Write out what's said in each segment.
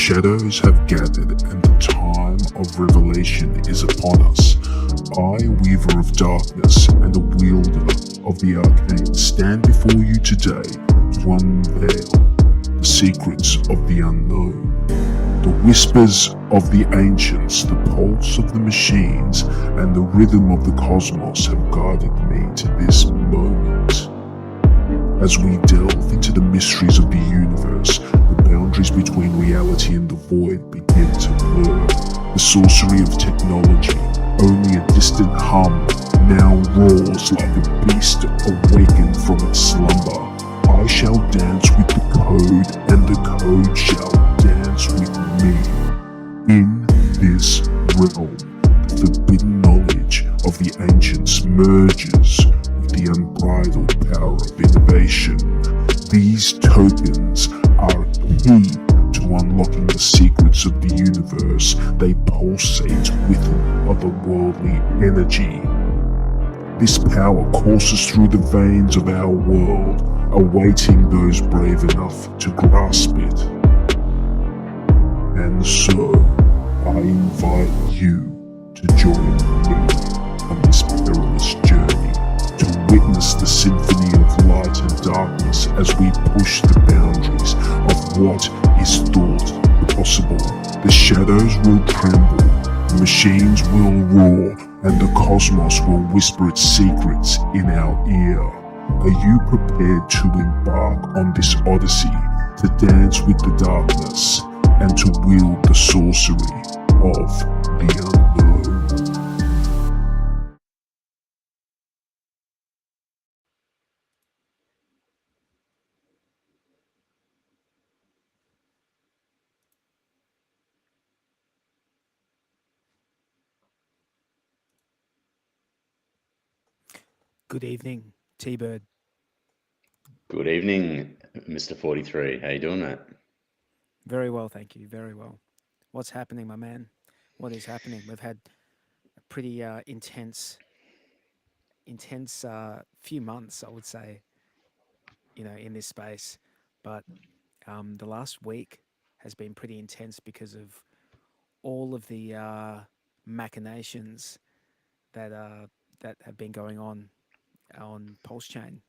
shadows have gathered and the time of revelation is upon us. I, weaver of darkness and the wielder of the arcane, stand before you today to unveil the secrets of the unknown. The whispers of the ancients, the pulse of the machines, and the rhythm of the cosmos have guided me to this moment. As we delve into the mysteries of the universe, the boundaries between reality and the void begin to blur. The sorcery of technology, only a distant hum, now roars like a beast awakened from its slumber. I shall dance with the code, and the code shall dance with me. In this realm, the forbidden knowledge of the ancients merges with the unbridled power of innovation. These tokens are key to unlocking the secrets of the universe. They pulsate with otherworldly energy. This power courses through the veins of our world, awaiting those brave enough to grasp it. And so, I invite you to join me on this perilous journey, to witness the symphony of light and darkness as we push the boundaries of what is thought possible. The shadows will tremble, the machines will roar, and the cosmos will whisper its secrets in our ear. Are you prepared to embark on this odyssey, to dance with the darkness, and to wield the sorcery of the unknown? Good evening, T-Bird. Good evening, Mr. 43. How you doing, mate? Very well, thank you. Very well. What's happening, my man? What is happening? We've had a pretty intense few months, I would say, in this space. But the last week has been pretty intense because of all of the machinations that have been going on Pulse Chain.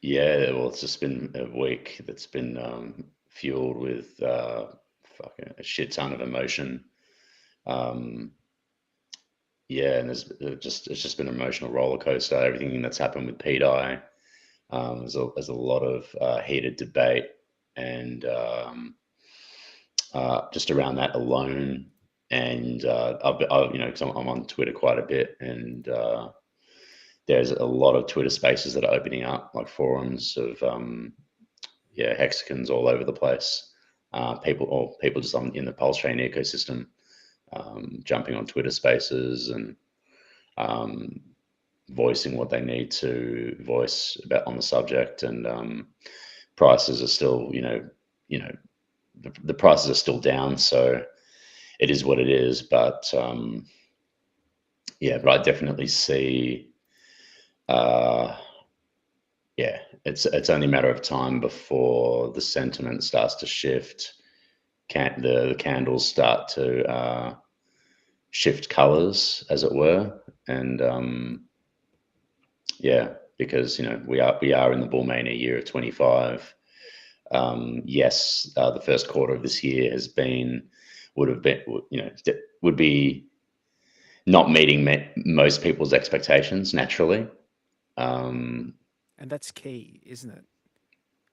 Yeah, well, it's just been a week that's been fueled with fucking a shit ton of emotion. Um, yeah, and it's just been an emotional roller coaster. Everything that's happened with PDI, there's a lot of heated debate and just around that alone. And because I'm on Twitter quite a bit, and there's a lot of Twitter spaces that are opening up, like forums of hexagons all over the place. People just in the Pulse Chain ecosystem, jumping on Twitter spaces and um, voicing what they need to voice about on the subject. And prices are still, the prices are still down, so it is what it is. But but I definitely see. Uh, yeah, it's only a matter of time before the sentiment starts to shift. The candles start to shift colors, as it were, and because we are in the bull mania year of 25. Yes, the first quarter of this year would have been, would be not meeting most people's expectations naturally. Um, And that's key, isn't it?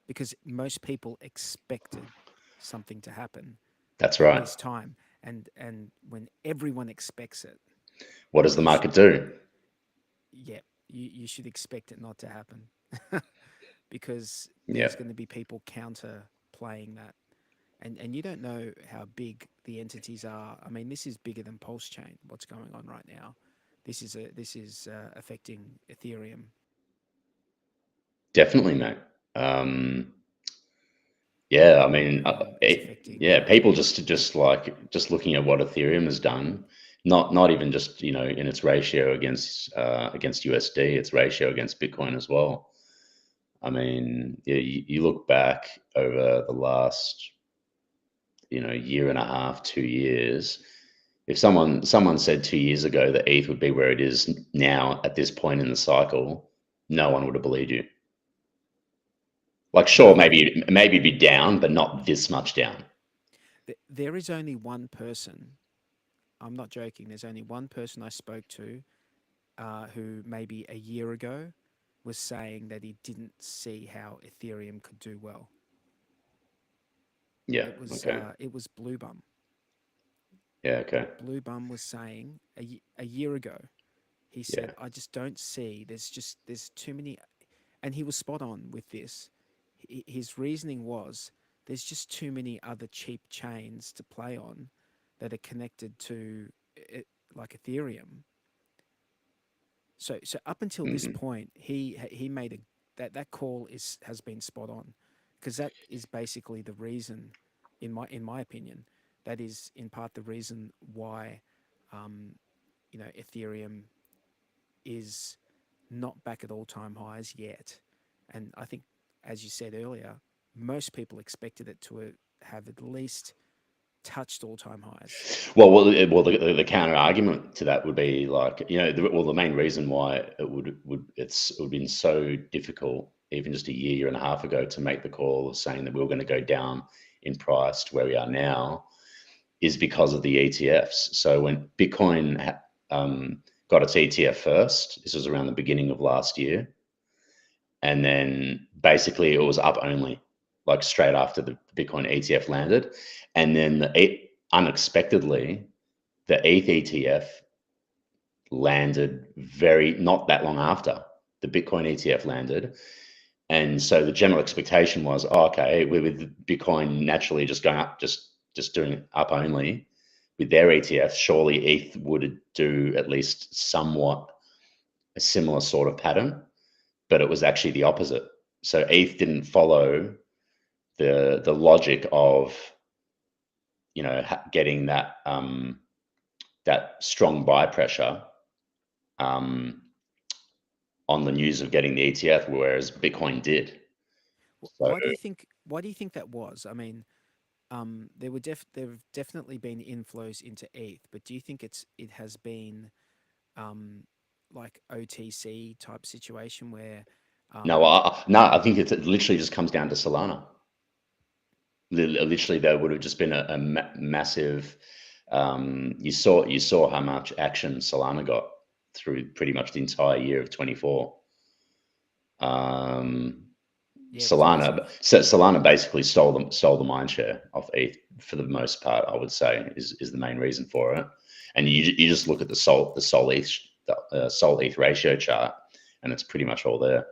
Because most people expected something to happen that's at right. this time, and when everyone expects it, What does the you should market do? yeah you should expect it not to happen because Yeah, there's going to be people counter playing that, and you don't know how big the entities are. I mean, this is bigger than Pulse Chain. What's going on right now? This is affecting Ethereum. definitely, mate. Um, Yeah, I mean, It's affecting. people just looking at what Ethereum has done, not even just in its ratio against USD, its ratio against Bitcoin as well. I mean, you look back over the last year and a half, 2 years. If someone said 2 years ago that ETH would be where it is now at this point in the cycle, no one would have believed you. Like, sure, No, maybe it'd be down, but not this much down. there is only one person. I'm not joking. There's only one person I spoke to who maybe a year ago was saying that he didn't see how Ethereum could do well. Yeah. Okay. It was Blue Bum. Yeah. Okay. Blue Bum was saying a year ago. He Yeah. said, "I just don't see. There's too many," and he was spot on with this. His reasoning was there's just too many other cheap chains to play on that are connected to it, like Ethereum. So up until this Hmm. point, he made that call is has been spot on, because that is basically the reason, in my opinion, that is in part the reason why, um, Ethereum is not back at all time highs yet, and I think, as you said earlier, most people expected it to have at least touched all time highs. Well, the counter argument to that would be like, the main reason why it would have been so difficult even just a year and a half ago to make the call of saying that we were going to go down in price to where we are now is because of the ETFs. So when Bitcoin got its ETF first, this was around the beginning of last year, and then basically it was up only, like straight after the Bitcoin ETF landed, and then unexpectedly the ETH ETF landed very not that long after the Bitcoin ETF landed. And so the general expectation was, oh, okay, with Bitcoin naturally just going up, just doing up only with their ETF, surely ETH would do at least somewhat a similar sort of pattern, but it was actually the opposite. So ETH didn't follow the logic of getting that strong buy pressure um, on the news of getting the ETF, whereas Bitcoin did. So Why do you think that was? I mean, there have definitely been inflows into ETH, but do you think it has been um, like OTC type situation where no, um, no, I think it literally just comes down to Solana. Literally, there would have just been a massive. You saw how much action Solana got through pretty much the entire year of 24. Um, yeah, it was Solana, massive. so Solana basically stole the mind share off ETH for the most part. I would say is the main reason for it. And you just look at the Sol ETH ratio chart, and it's pretty much all there.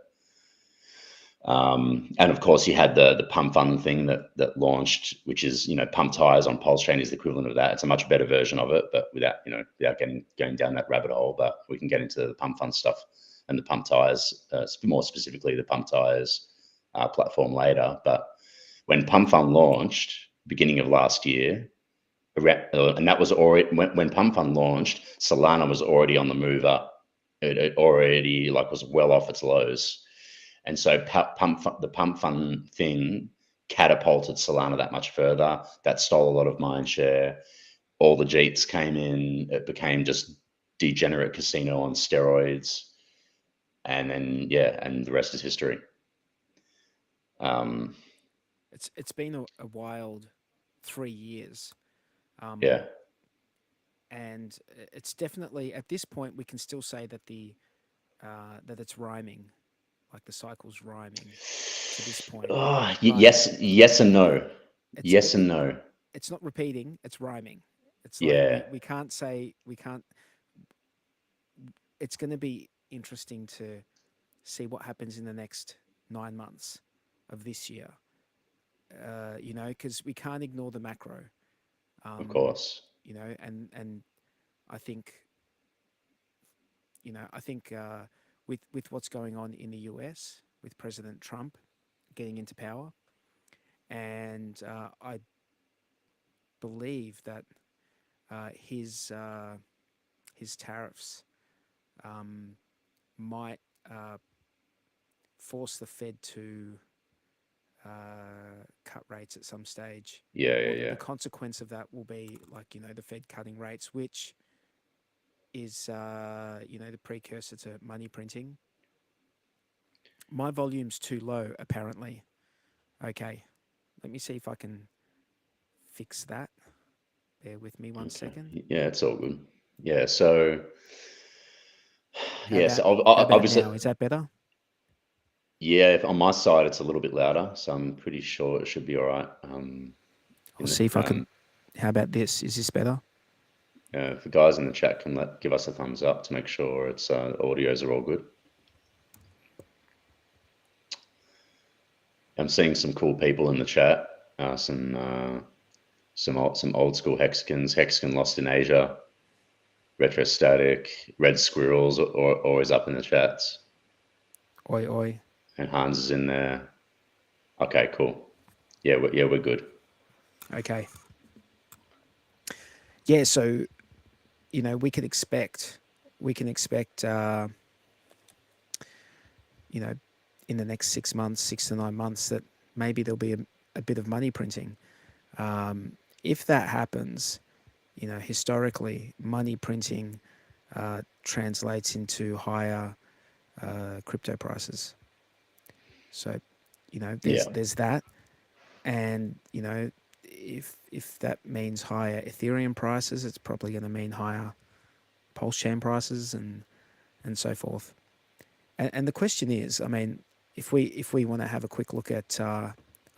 And of course, you had the pump fund thing that launched, which is pump tires on Pulse Chain is the equivalent of that. It's a much better version of it, but without going down that rabbit hole. But we can get into the pump fund stuff and the pump tires, more specifically the pump tires platform later. But when pump fund launched, beginning of last year, and that was already when pump fund launched, Solana was already on the move up. It already was well off its lows, and so the pump fund thing catapulted Solana that much further. That stole a lot of mind share. All the Jeets came in. It became just degenerate casino on steroids. And then, yeah, and the rest is history. Um, It's been a wild 3 years, yeah, um, and it's definitely at this point we can still say that that it's rhyming, like the cycle's rhyming to this point, but yes and it, no. it's Yes and no. it's not repeating, it's rhyming. It's like Yeah, we can't say we can't. It's going to be interesting to see what happens in the next 9 months of this year. Because we can't ignore the macro. of Um, course. and I think I think with what's going on in the US with President Trump getting into power, and I believe that his tariffs um, might force the Fed to cut rates at some stage. Yeah, Well, yeah, the yeah. consequence of that will be like the Fed cutting rates, which is the precursor to money printing. My volume's too low, apparently. Okay, let me see if I can fix that. Bear with me one Okay. second. Yeah, it's all good. Yeah. So, How yeah. about So how about obviously, now? Is that better? yeah. If on my side, it's a little bit louder, so I'm pretty sure it should be all right. I'll In see if the I can. How about this? Is this better? if the guys in the chat can give us a thumbs up to make sure it's audios are all good. I'm seeing some cool people in the chat. Some old school hexagons. Hexagon Lost in Asia. Retrostatic. Red Squirrels always up in the chats. Oi, oi. And Hans is in there. Okay, cool. Yeah, we're good. Okay. Yeah. So we can expect you know in the next 6 months, 6 to 9 months, that maybe there'll be a bit of money printing. If that happens, historically, money printing translates into higher crypto prices. So, there's Yeah, there's that, and if that means higher Ethereum prices, it's probably going to mean higher pulse chain prices and so forth. And the question is, I mean, if we want to have a quick look at, I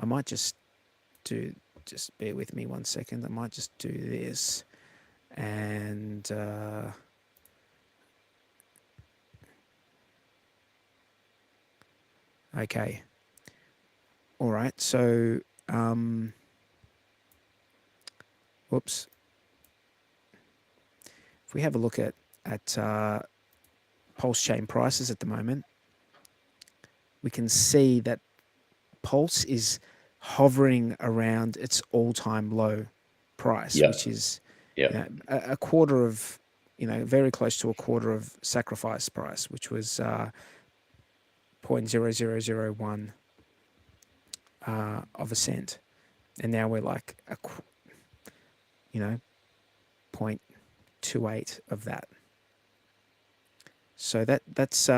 might do, just bear with me one second. I might just do this and okay, all right. So, whoops. If we have a look at pulse chain prices at the moment, we can see that Pulse is hovering around its all-time low price, yeah, which is yeah, a quarter of, very close to a quarter of sacrifice price, which was 0.0001 of a cent, and now we're like you know 0.28 of that. So that's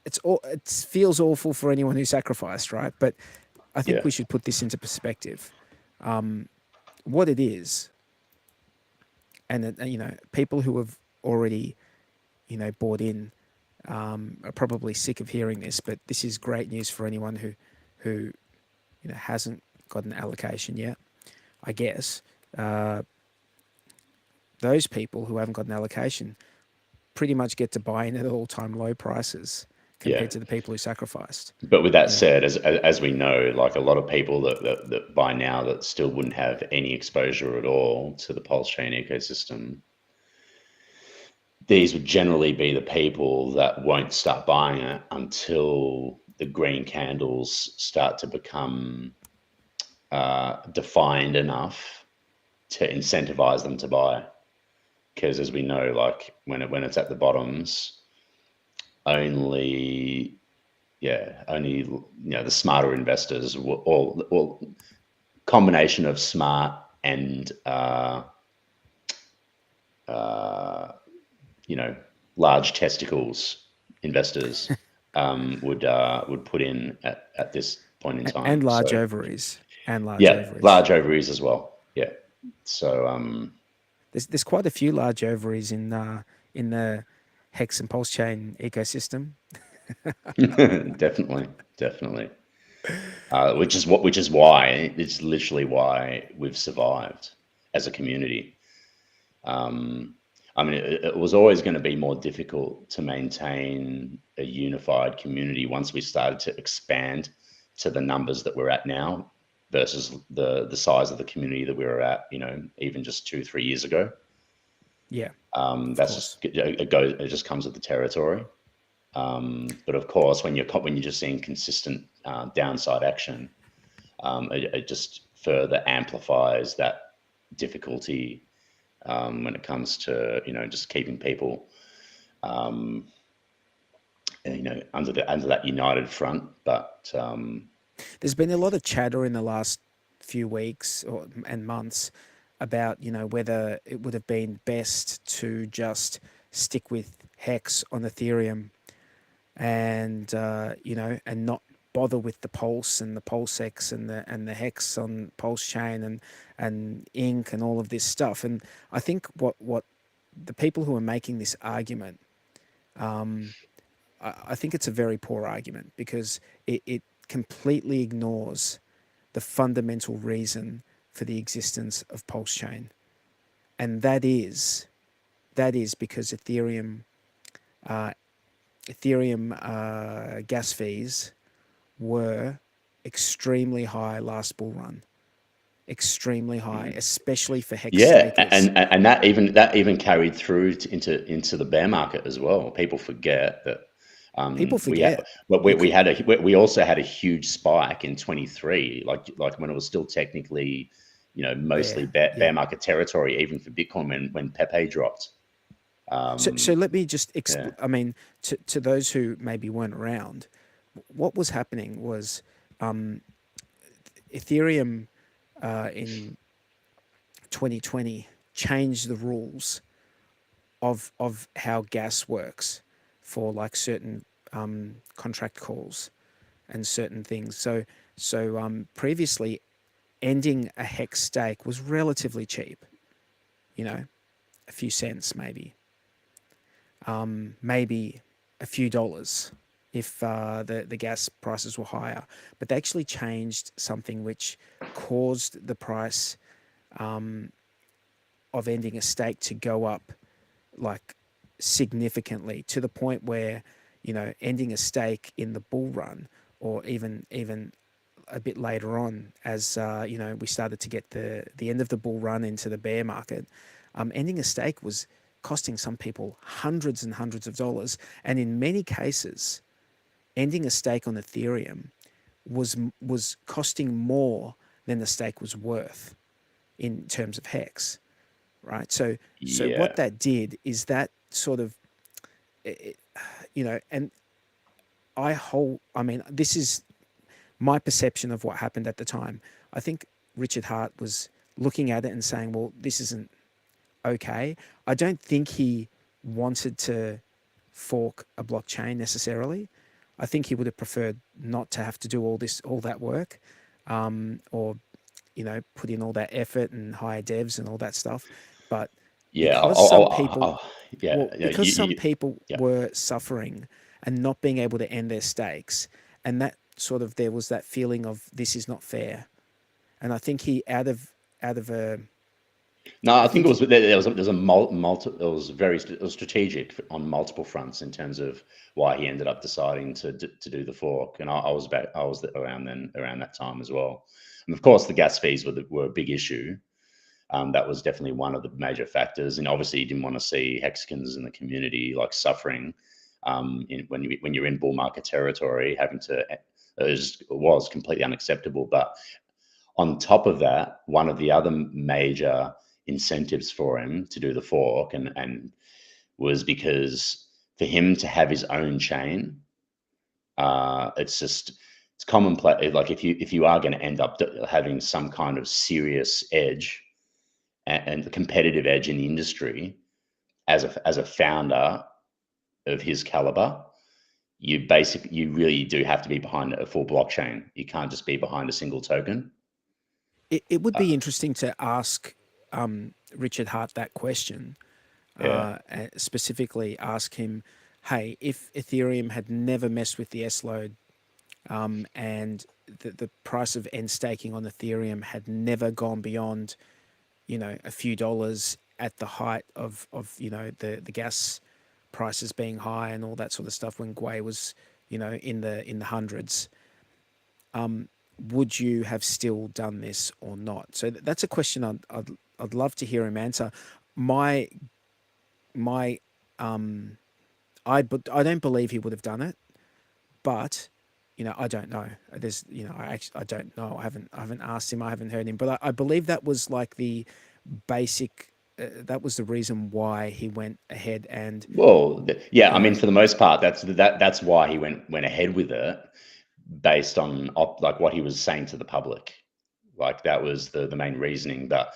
it's all, it feels awful for anyone who sacrificed, right? But I think yeah, we should put this into perspective. What it is, and people who have already bought in are probably sick of hearing this, but this is great news for anyone who hasn't got an allocation yet. I guess those people who haven't got an allocation pretty much get to buy in at all-time low prices yeah. compared to the people who sacrificed. But with that You know, said, as we know, like a lot of people that buy now that still wouldn't have any exposure at all to the pulse chain ecosystem, these would generally be the people that won't start buying it until the green candles start to become defined enough to incentivize them to buy. Because as we know, like when it's at the bottoms, only only the smarter investors or combination of smart and uh, you know large testicles investors would put in at this point in and time. large So ovaries and large yeah, ovaries. large ovaries as well. Yeah. So There's quite a few large ovaries in the hex and pulse chain ecosystem. definitely, definitely. Which is why it's literally why we've survived as a community. Um, I mean, it was always going to be more difficult to maintain a unified community once we started to expand to the numbers that we're at now versus the size of the community that we were at, even just 2 3 years ago. Yeah, of That's course. just it just comes with the territory. But of course, when you're just seeing consistent downside action, it just further amplifies that difficulty when it comes to just keeping people under that united front. But There's been a lot of chatter in the last few weeks and months about, whether it would have been best to just stick with Hex on Ethereum and, and not bother with the Pulse and the PulseX and the Hex on Pulse Chain and Ink and all of this stuff. And I think what the people who are making this argument, I think it's a very poor argument because it completely ignores the fundamental reason for the existence of Pulse Chain, and that is because uh, Ethereum gas fees were extremely high last bull run, extremely high, especially for hex yeah, stakers. and that even carried through into the bear market as well. People forget that People we had forget well, you we could, had we also had a huge spike in 23, like when it was still technically, mostly bear, bear yeah. market territory, even for Bitcoin when Pepe dropped. So let me just Yeah, I mean, to those who maybe weren't around, what was happening was Ethereum in 2020 changed the rules of how gas works for like certain contract calls and certain things. So previously, ending a hex stake was relatively cheap. You know, a few cents maybe, maybe a few dollars if the gas prices were higher. But they actually changed something which caused the price of ending a stake to go up like significantly to the point where ending a stake in the bull run or even a bit later on as we started to get the end of the bull run into the bear market, ending a stake was costing some people hundreds and hundreds of dollars, and in many cases ending a stake on Ethereum was costing more than the stake was worth in terms of hex, right? So what yeah. that did is that sort of it, and I mean, this is my perception of what happened at the time. I think Richard Hart was looking at it and saying, well, this isn't okay. I don't think he wanted to fork a blockchain necessarily. I think he would have preferred not to have to do all that work, or put in all that effort and hire devs and all that stuff. But Yeah, because some people, yeah, well, yeah, because some people yeah. were suffering and not being able to end their stakes, and that sort of there was that feeling of this is not fair. And I think he out of a No, I I think it think was there's a it was it was strategic on multiple fronts in terms of why he ended up deciding to do the fork, and I was around that time as well, and of course the gas fees were a big issue. That was definitely one of the major factors, and obviously you didn't want to see Hexicans in the community like suffering when you're in bull market territory, having to. It was completely unacceptable. But on top of that, one of the other major incentives for him to do the fork and was because for him to have his own chain, it's commonplace. Like if you are going to end up having some kind of serious edge and competitive edge in the industry as a founder of his caliber, you really do have to be behind a full blockchain. You can't just be behind a single token. it would be interesting to ask Richard Hart that question, Yeah. specifically ask him, hey, if Ethereum had never messed with the S load, and the price of end staking on Ethereum had never gone beyond, a few dollars at the height of the gas prices being high and all that sort of stuff when Gwei was, in the hundreds, would you have still done this or not? So that's a question I'd love to hear him answer. My my but I don't believe he would have done it, but I don't know. There's I don't know. I haven't asked him. I haven't heard him, but I believe that was like the basic that was the reason why he went ahead and Well, yeah, I mean, uh, for the most part, that's why he went ahead with it, based on like what he was saying to the public. Like that was the main reasoning. But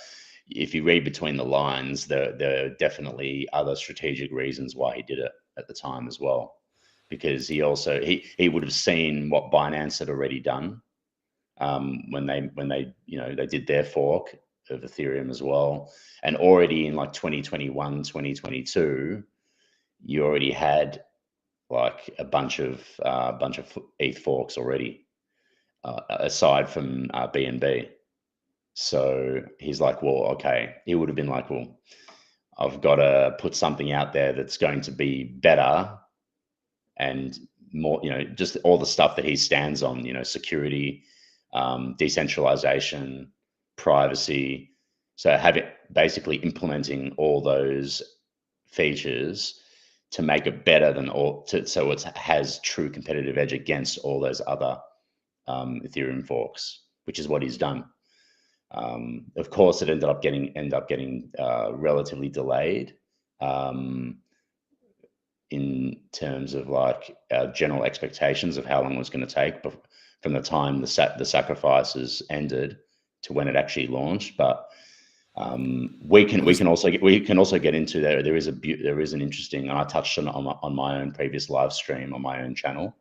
if you read between the lines, there are definitely other strategic reasons why he did it at the time as well, because he would have seen what Binance had already done, when they they did their fork of Ethereum as well, and already in like 2021, 2022, you already had like a bunch of ETH forks already, aside from BNB. So he's like, well, okay. He would have been like, well, I've got to put something out there that's going to be better and more, just all the stuff that he stands on, security, decentralization, privacy. So having basically implementing all those features to make it better than so it has true competitive edge against all those other Ethereum forks, which is what he's done. Of course, it ended up getting relatively delayed, um, in terms of like our general expectations of how long it was going to take, from the time the sacrifices ended to when it actually launched. But we can what we was can also get into there. There is an interesting, and I touched on it on my own previous live stream on my own channel,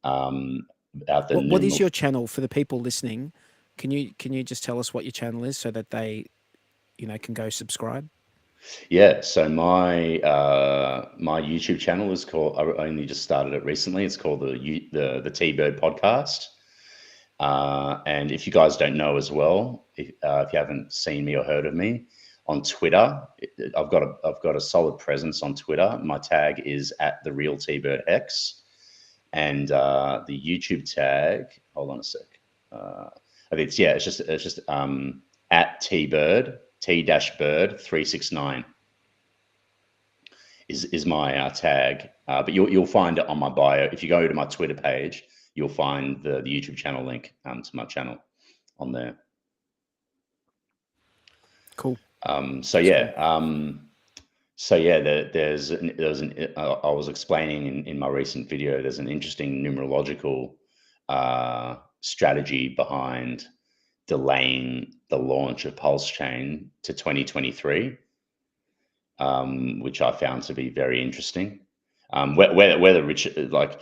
about the what is numeral. your channel for the people listening? Can you just tell us what your channel is so that they can go subscribe? Yeah, so my YouTube channel is called. I only just started it recently. It's called the T Bird Podcast. And if you guys don't know as well, if you haven't seen me or heard of me on Twitter, I've got a solid presence on Twitter. My tag is at the real T Bird X, and the YouTube tag. Hold on a sec. I think it's just at T Bird T-Bird 369 is my tag. But you'll find it on my bio. If you go to my Twitter page, you'll find the YouTube channel link, to my channel on there. Cool. So That's cool. yeah, so yeah, I was explaining in my recent video. There's an interesting numerological strategy behind delaying the launch of Pulse Chain to 2023, which I found to be very interesting. Whether Richard, like,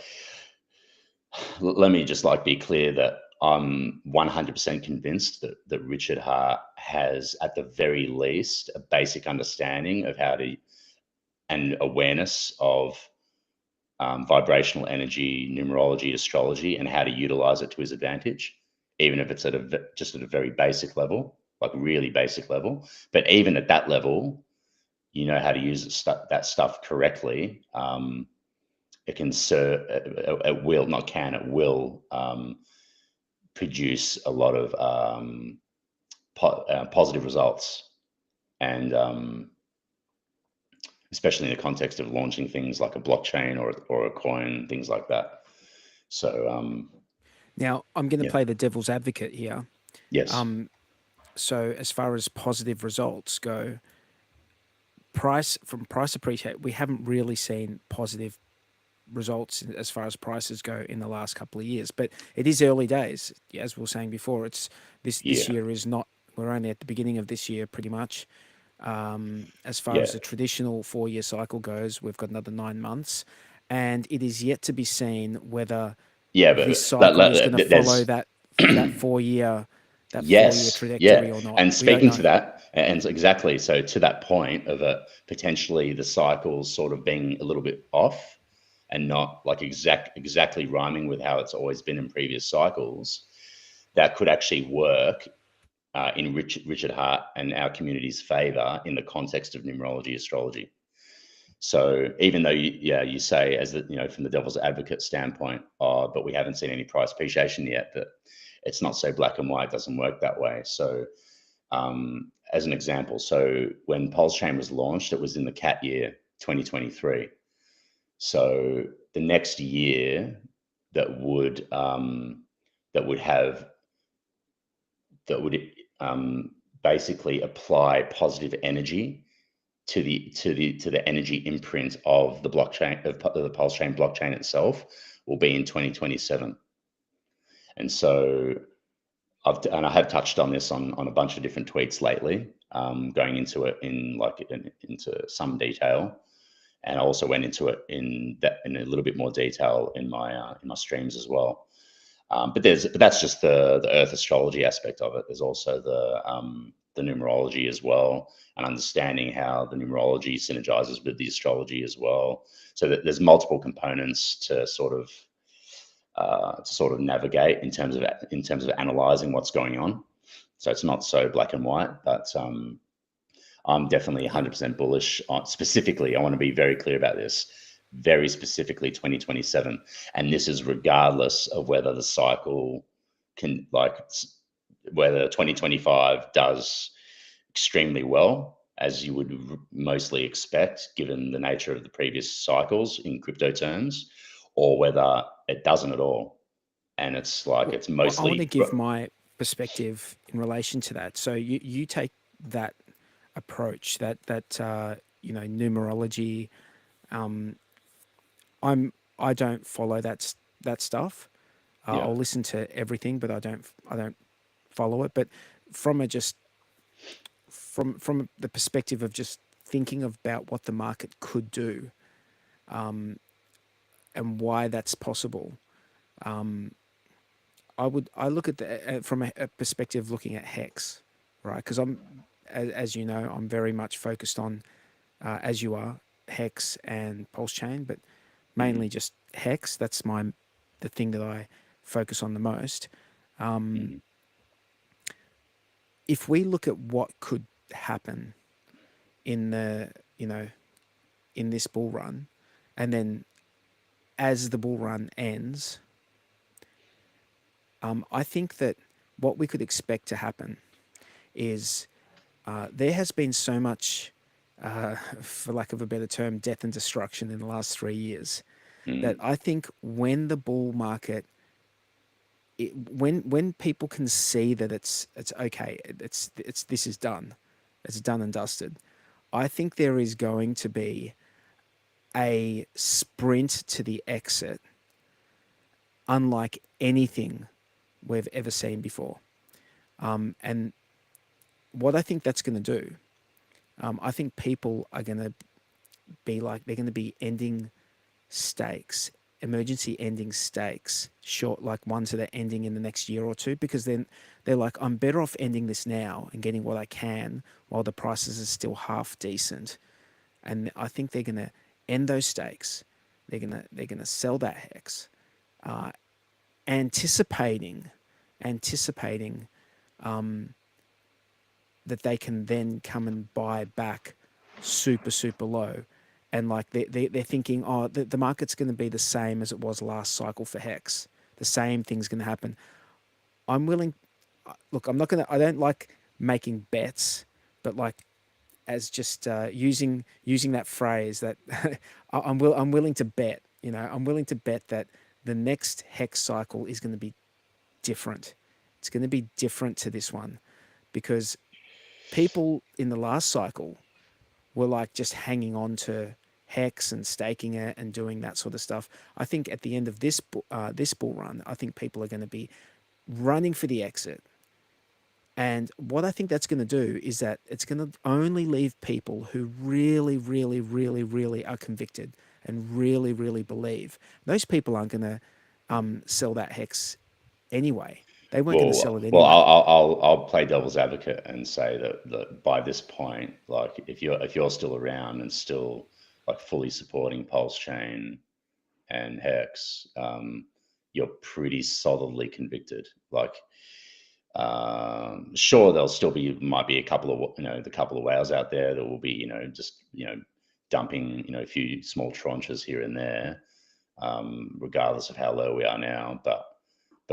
let me just like be clear that I'm 100% convinced that Richard Hart has, at the very least, a basic understanding of how to, and awareness of, vibrational energy, numerology, astrology, and how to utilize it to his advantage, even if it's just at a very basic level, like really basic level. But even at that level, how to use that stuff correctly. It can serve, it will, not can, it will, produce a lot of, positive results, and especially in the context of launching things like a blockchain or a coin, things like that. So Now I'm going to yeah, play the devil's advocate here. yes, Um, so as far as positive results go, price appreciate, we haven't really seen positive results as far as prices go in the last couple of years. But it is early days, as we were saying before. It's this yeah, year is not. We're only at the beginning of this year, pretty much. As far yeah, as the traditional 4 year cycle goes, we've got another 9 months, and it is yet to be seen whether yeah. this But cycle is going to follow there's that 4 year yes, yeah. trajectory or not. And We don't speaking know. to that, and exactly, so to that point of potentially the cycles sort of being a little bit off and not like exactly rhyming with how it's always been in previous cycles, that could actually work, in Richard Hart and our community's favor in the context of numerology astrology. So even though you say, as from the devil's advocate standpoint, but we haven't seen any price appreciation yet, that it's not so black and white. It doesn't work that way. So, as an example, so when Pulse Chain was launched, it was in the cat year 2023. So the next year that would have that would basically apply positive energy to the energy imprint of the blockchain of the pulse chain blockchain itself will be in 2027. And so I have touched on this on a bunch of different tweets lately, going into it into some detail, and I also went into it in a little bit more detail in my streams as well. But that's just the Earth astrology aspect of it. There's also the numerology as well, and understanding how the numerology synergizes with the astrology as well. So that there's multiple components to sort of navigate in terms of analyzing what's going on. So it's not so black and white, but I'm definitely Yeah. 100% bullish on specifically. I want to be very clear about this. Very specifically, 2027, and this is regardless of whether the cycle can whether 2025 does extremely well, as you would mostly expect, given the nature of the previous cycles in crypto terms, or whether it doesn't at all. And it's like, Well, it's I want to mostly, give my perspective in relation to that. So you take that approach, that numerology. Um, I don't follow that stuff. yeah. I'll listen to everything, but I don't follow it. But from a just from the perspective of just thinking about what the market could do, um, and why that's possible, um, I look at the from a perspective looking at hex, right? Because as you know, I'm very much focused on, as you are, hex and pulse chain, but Mm-hmm, mainly just hex. That's the thing that I focus on the most. Um, mm-hmm, if we look at what could happen in the in this bull run, and then as the bull run ends, I think that what we could expect to happen is, there has been so much, for lack of a better term, death and destruction in the last 3 years, that mm-hmm. I think when the bull market, when people can see that it's okay, it's this is done, it's done and dusted. I think there is going to be a sprint to the exit, unlike anything we've ever seen before. And what I think that's going to do, I think people are going to they're going to be ending stakes, emergency ending stakes, short, like ones that are ending in the next year or two, because then they're like, I'm better off ending this now and getting what I can while the prices are still half decent. And I think they're going to end those stakes. They're gonna sell that hex, uh, anticipating anticipating um, that they can then come and buy back super low, and like they're thinking, oh, the market's going to be the same as it was last cycle for hex. The same thing's going to happen. I'm willing. Look, I don't like making bets, but like, as just using that phrase that I'm willing to bet. I'm willing to bet that the next hex cycle is going to be different. It's going to be different to this one, because people in the last cycle were like just hanging on to hex and staking it and doing that sort of stuff. I think at the end of this bull run, I think people are going to be running for the exit. And what I think that's going to do is that it's going to only leave people who really, really, really, really are convicted and really, really believe. Those people aren't going to sell that hex anyway. They weren't going to sell it Well, anyway. I'll play devil's advocate and say that by this point, like if you're still around and still like fully supporting Pulse Chain and Hex, you're pretty solidly convicted. Like, sure, there'll still be might be a couple of the couple of whales out there that will be just dumping a few small tranches here and there, regardless of how low we are now, but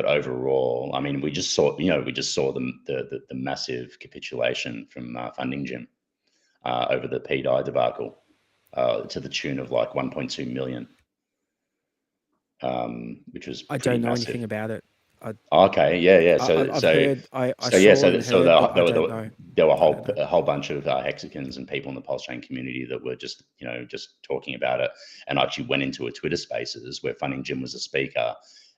overall, I mean, we just saw the massive capitulation from Funding Gym over the PDI debacle, to the tune of like 1.2 million, which was I pretty don't know anything massive. about it. I, Okay, yeah, yeah. I've heard, I Yeah, saw and so heard, but I don't know. there were I don't know. a whole bunch of hexagons and people in the pulse chain community that were just just talking about it, and I actually went into a Twitter Spaces where Funning Jim was a speaker,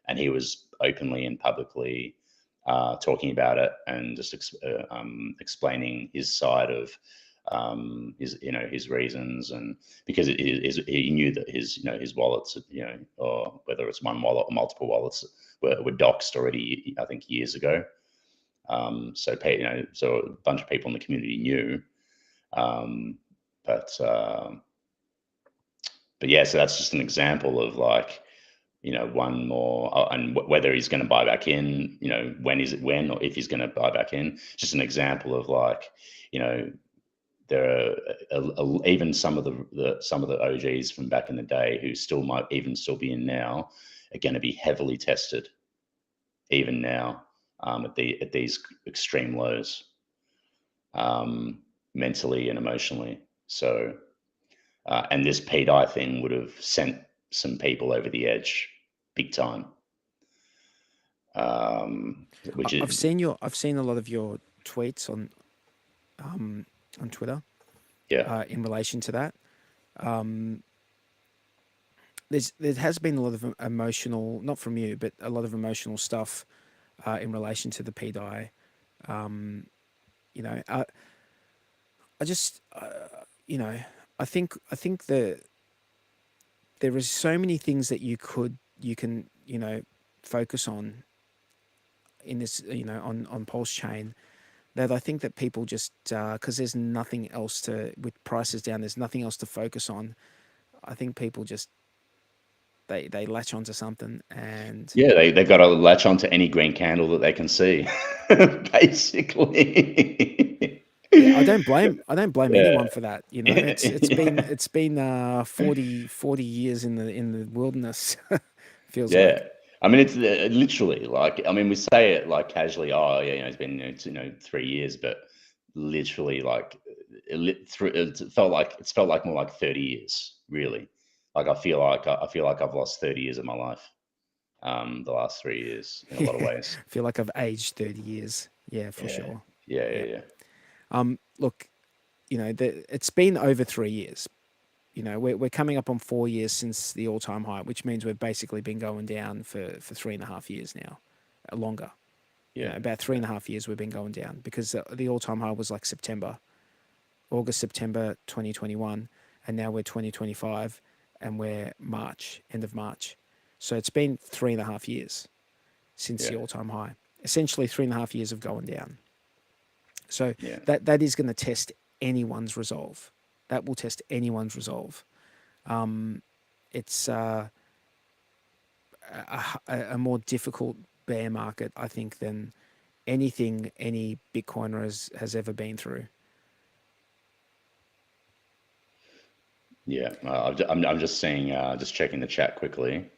and he was openly and publicly talking about it and just explaining his side of his his reasons, and because he knew that his his wallets or whether it's one wallet or multiple wallets were doxed already, I think years ago. So a bunch of people in the community knew, um, but yeah, so that's just an example of like one more, and whether he's going to buy back in, when or if he's going to buy back in. Just an example of like there are even some of the OGs from back in the day who might even still be in now are going to be heavily tested even now at these extreme lows, mentally and emotionally. So and this PDI thing would have sent some people over the edge big time. Which is I've seen a lot of your tweets on Twitter yeah, in relation to that. Um, there has been a lot of emotional, not from you, but a lot of emotional stuff in relation to the PDI. Um, you know, I just you know, I think that there is so many things that you can focus on in this on Pulse Chain, that I think that people just because there's nothing else to, with prices down, there's nothing else to focus on. I think people just they latch onto something and yeah. They've got to latch onto any green candle that they can see, basically. yeah, I don't blame Yeah. anyone for that. You know, it's been 40 years in the wilderness. Feels Yeah. like. I mean, it's literally like, I mean, we say it like casually, oh, yeah, it's been, 3 years, but literally like it felt like more like 30 years, really. Like, I feel like I've lost 30 years of my life, the last 3 years in a lot of Yeah, ways. feel like I've aged 30 years. Yeah, for Yeah. sure. Yeah. Yeah. Yeah. Yeah. Look, it's been over 3 years. We're coming up on 4 years since the all time high, which means we've basically been going down for 3.5 years now, longer. Yeah. About three Yeah. and a half years we've been going down, because the all time high was like September 2021, and now we're 2025, and we're end of March. So it's been 3.5 years since Yeah. the all time high. Essentially 3.5 years of going down. So Yeah. that is going to test anyone's resolve. That will test anyone's resolve. It's a more difficult bear market, I think, than anything any Bitcoiner has ever been through. Yeah. I'm just seeing, just checking the chat quickly.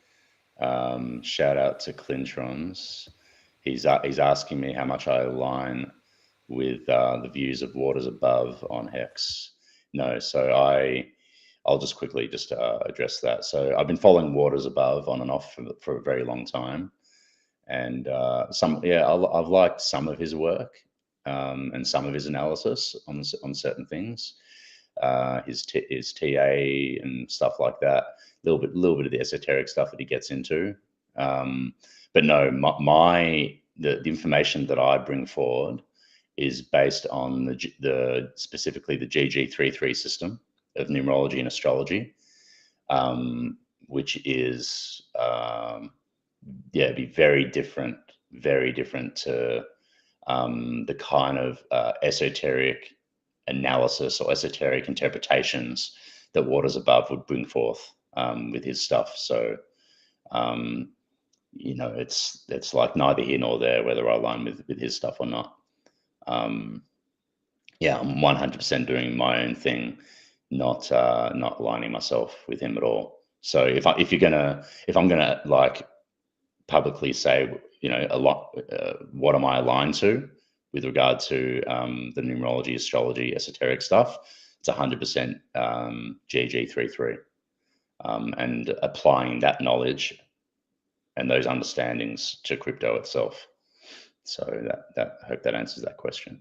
Shout out to Clintrons. He's asking me how much I align with the views of Waters Above on Hex. No, so I'll just quickly just address that. So I've been following Waters Above on and off for a very long time, and I've liked some of his work, and some of his analysis on certain things, his TA and stuff like that. Little bit of the esoteric stuff that he gets into. Um, but no, the information that I bring forward is based on the specifically the GG33 system of numerology and astrology, which is be very different to the kind of esoteric analysis or esoteric interpretations that Waters Above would bring forth with his stuff. So um, it's like neither here nor there whether I align with his stuff or not. Yeah, I'm 100% doing my own thing, not aligning myself with him at all. So if I'm gonna like publicly say, a lot, what am I aligned to with regard to the numerology, astrology, esoteric stuff? It's 100% GG33, and applying that knowledge and those understandings to crypto itself. So that I hope that answers that question.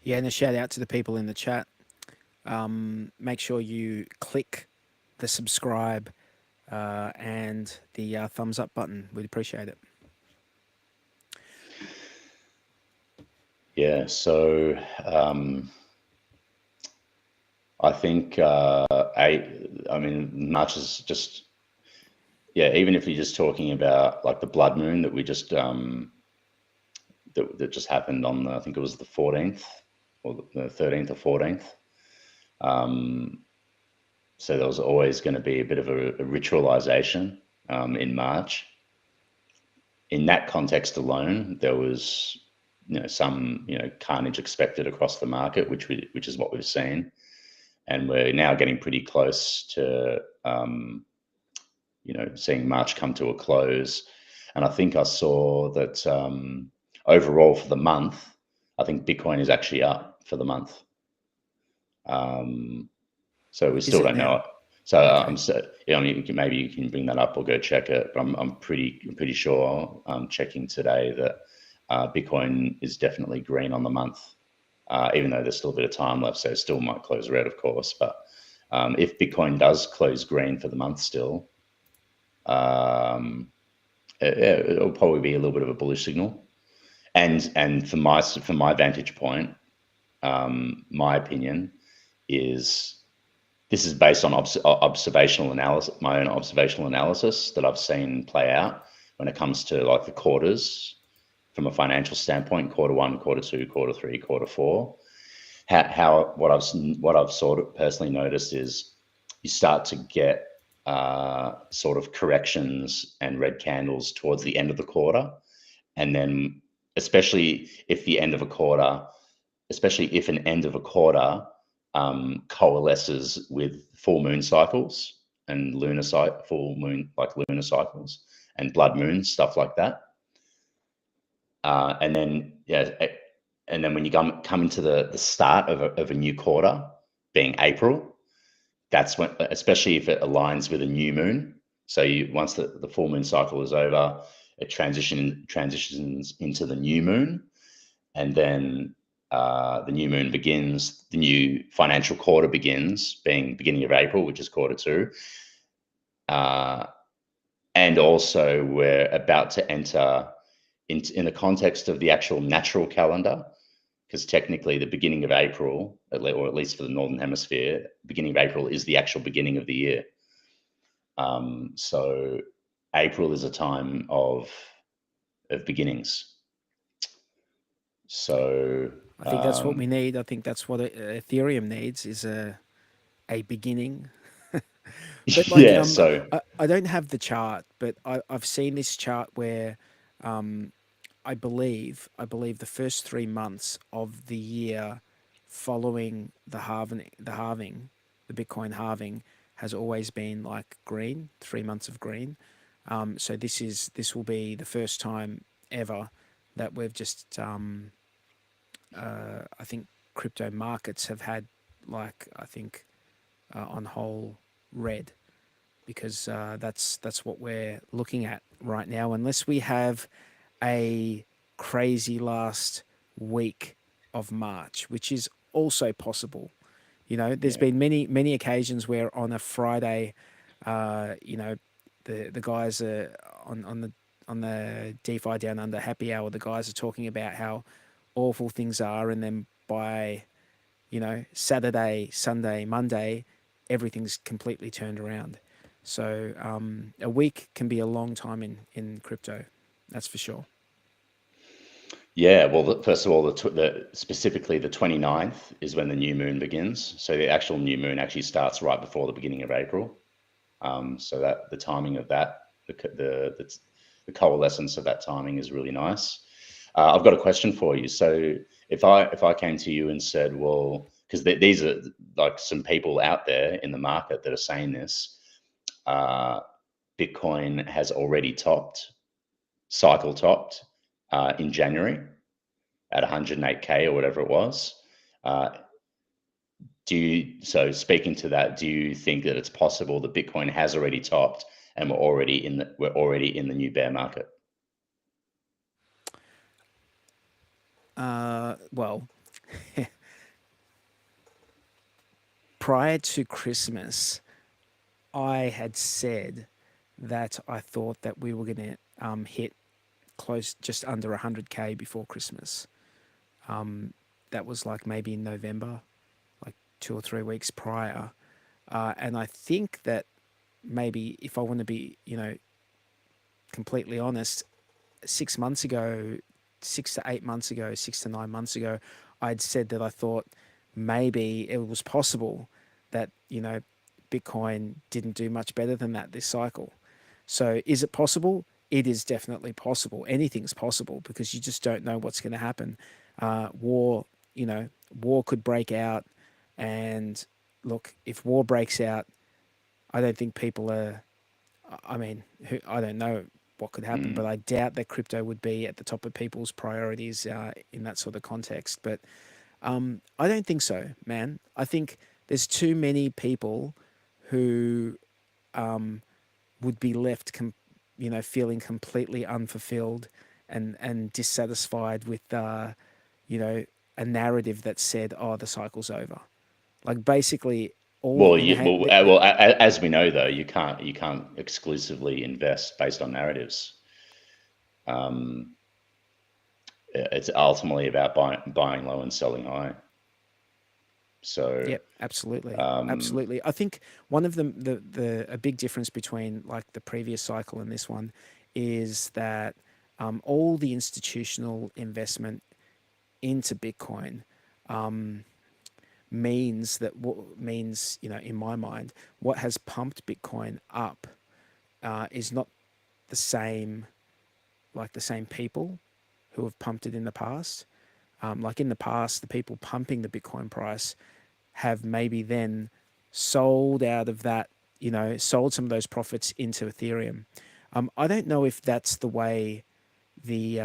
Yeah, and a shout out to the people in the chat. Make sure you click the subscribe and the thumbs up button. We'd appreciate it. Yeah, so I think I mean, much as just, yeah, even if you're just talking about like the blood moon that we just that just happened on I think it was the 14th or the 13th or 14th. So there was always going to be a bit of a ritualization in March. In that context alone, there was some carnage expected across the market, which is what we've seen, and we're now getting pretty close to seeing March come to a close. And I think I saw that overall for the month, I think Bitcoin is actually up for the month. So we Is still it don't know now? it. So Okay. I mean, maybe you can bring that up or go check it. But I'm pretty sure checking today that Bitcoin is definitely green on the month, even though there's still a bit of time left. So it still might close red, of course. But if Bitcoin does close green for the month still, it'll probably be a little bit of a bullish signal. And from my vantage point, my opinion is this is based on observational analysis, my own observational analysis that I've seen play out when it comes to like the quarters from a financial standpoint, quarter one, quarter two, quarter three, quarter four. What I've sort of personally noticed is you start to get sort of corrections and red candles towards the end of the quarter, and then especially if an end of a quarter coalesces with full moon cycles and full moon, like lunar cycles and blood moons, stuff like that. And then when you come into the start of a new quarter, being April, that's when, especially if it aligns with a new moon. So once the full moon cycle is over, it transitions into the new moon, and then the new moon begins. The new financial quarter begins, being beginning of April, which is quarter two. And also, we're about to enter in the context of the actual natural calendar, because technically the beginning of April, or at least for the Northern Hemisphere, beginning of April is the actual beginning of the year. So April is a time of beginnings. So I think that's what we need. I think that's what Ethereum needs is a beginning. But like, yeah, so I don't have the chart, but I've seen this chart where, I believe the first 3 months of the year following the Bitcoin halving has always been like green, 3 months of green. So this will be the first time ever that we've just, I think crypto markets have had like, I think, on whole red, because that's what we're looking at right now, unless we have a crazy last week of March, which is also possible. There's yeah, been many occasions where on a Friday, the guys are on the DeFi Down Under happy hour. The guys are talking about how awful things are, and then by Saturday, Sunday, Monday, everything's completely turned around. So a week can be a long time in crypto, that's for sure. yeah. Well, first of all, specifically the 29th is when the new moon begins. So the actual new moon actually starts right before the beginning of April. So that the timing of that, the coalescence of that timing is really nice. I've got a question for you. So if I came to you and said, well, because these are like some people out there in the market that are saying this, Bitcoin has already cycle topped in January at 108K or whatever it was. So speaking to that, do you think that it's possible that Bitcoin has already topped and we're already in the new bear market. Well, prior to Christmas, I had said that I thought that we were going to hit close just under 100K before Christmas. That was like maybe in November, like 2 or 3 weeks prior. And I think that maybe if I want to be, completely honest, 6 months ago, 6 to 8 months ago, 6 to 9 months ago, I'd said that I thought maybe it was possible that, Bitcoin didn't do much better than that this cycle. So is it possible? It is definitely possible. Anything's possible because you just don't know what's going to happen. War, war could break out. And look, if war breaks out, I don't think people are, I mean, I don't know what could happen, but Mm. I doubt that crypto would be at the top of people's priorities in that sort of context. But I don't think so, man. I think there's too many people who would be left, feeling completely unfulfilled and dissatisfied with, you know, a narrative that said, "Oh, the cycle's over." Like basically, all Well, in the, as we know, though, you can't exclusively invest based on narratives. Um, it's ultimately about buying low and selling high. So, Yep, absolutely, um, absolutely. I think one of the a big difference between like the previous cycle and this one is that all the institutional investment into Bitcoin means that what means, in my mind, what has pumped Bitcoin up is not the same, like the same people who have pumped it in the past. Like in the past, the people pumping the Bitcoin price have maybe then sold out of that, sold some of those profits into Ethereum. I don't know if that's the way these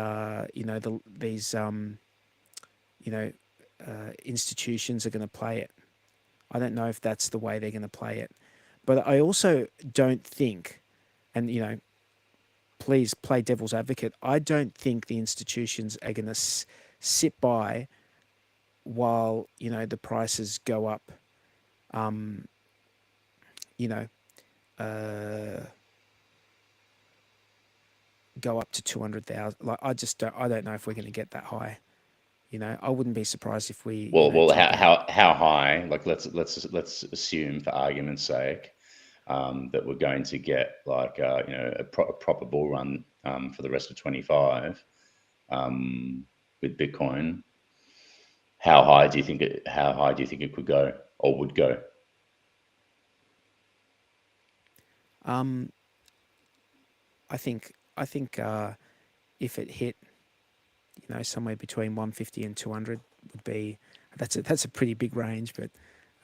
you know institutions are going to play it. I don't know if that's the way they're going to play it. But I also don't think, and please play devil's advocate. I don't think the institutions are going to sit by while the prices go up. Um, you know, uh, go up to 200,000. Like I don't know if we're going to get that high. I wouldn't be surprised if we well, jump out. how high? Like, let's assume, for argument's sake, that we're going to get like a proper bull run for the rest of 25 with Bitcoin. How high do you think it could go or would go? Um, I think if it hit, somewhere between 150 and 200 would be, that's a pretty big range, but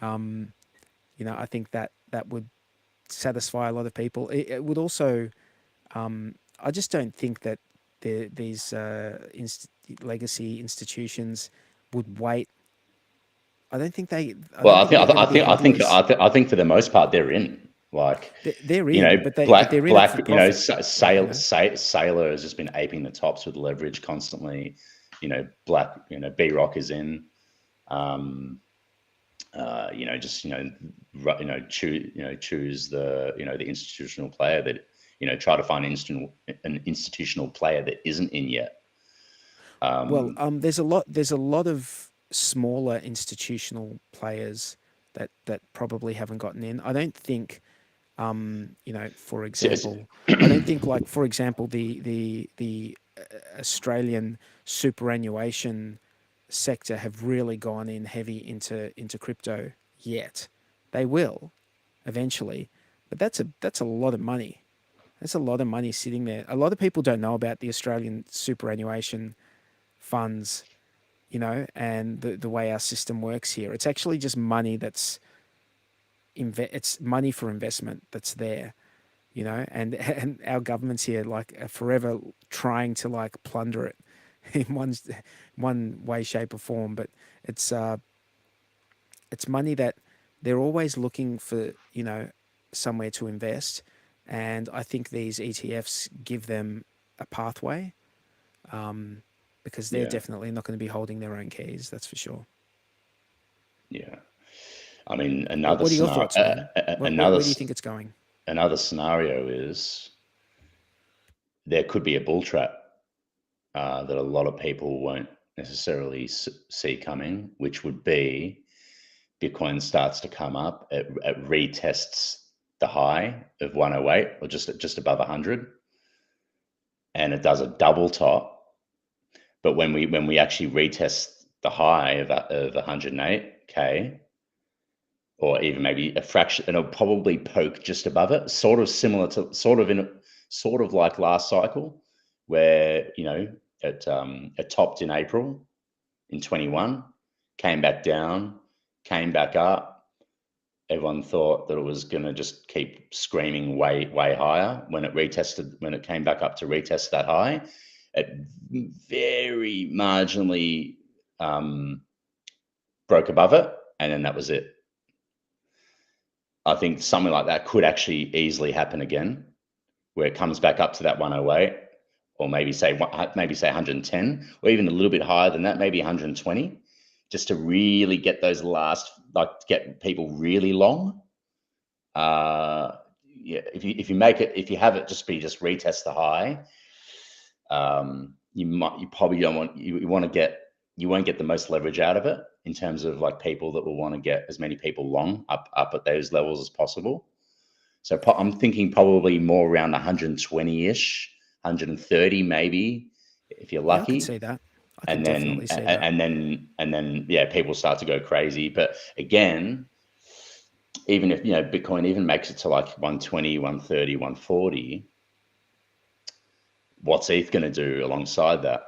um, I think that would satisfy a lot of people. It would also, I just don't think that these legacy institutions would wait. I Well, don't I think think they're going to I be think I think gamblers. I think for the most part they're in. Like, They're in, but they're in it for Black, profit. Sailor has just been aping the tops with leverage constantly. Black, B Rock is in. Um, just choose the institutional player that try to find an institutional player that isn't in yet. Well, Um, there's a lot of smaller institutional players that probably haven't gotten in. I don't think, for so- example, I don't think, like, for example, the Australian superannuation sector have really gone in heavy into crypto yet. They will eventually, but that's a lot of money. That's a lot of money sitting there. A lot of people don't know about the Australian superannuation funds, and the way our system works here. It's actually just money it's money for investment that's there, and our governments here like are forever trying to like plunder it in one way, shape, or form. But it's it's money that they're always looking for, somewhere to invest. And I think these ETFs give them a pathway, because they're Yeah, definitely not going to be holding their own keys. That's for sure. yeah. I mean, What are your thoughts, man? Where do you think it's going? another scenario is there could be a bull trap that a lot of people won't necessarily see coming, which would be Bitcoin starts to come up, it retests the high of 108 or just above 100, and it does a double top. But when we actually retest the high of 108k, or even maybe a fraction, and it'll probably poke just above it, sort of similar to sort of like last cycle, where it topped in April in 21, came back down, came back up. Everyone thought that it was going to just keep screaming way higher. When it came back up to retest that high, it very marginally broke above it, and then that was it. I think something like that could actually easily happen again, where it comes back up to that 108, or maybe say 110, or even a little bit higher than that, maybe 120, just to really get those get people really long. Yeah, if you have it just retest the high, you probably don't want you want to get you won't get the most leverage out of it in terms of like people that will want to get as many people long up at those levels as possible. So I'm thinking probably more around 120-ish, 130 maybe, if you're Yeah, I could see lucky. that. I could And then definitely see that. yeah, people start to go crazy. But again, even if Bitcoin even makes it to like 120, 130, 140, what's ETH going to do alongside that?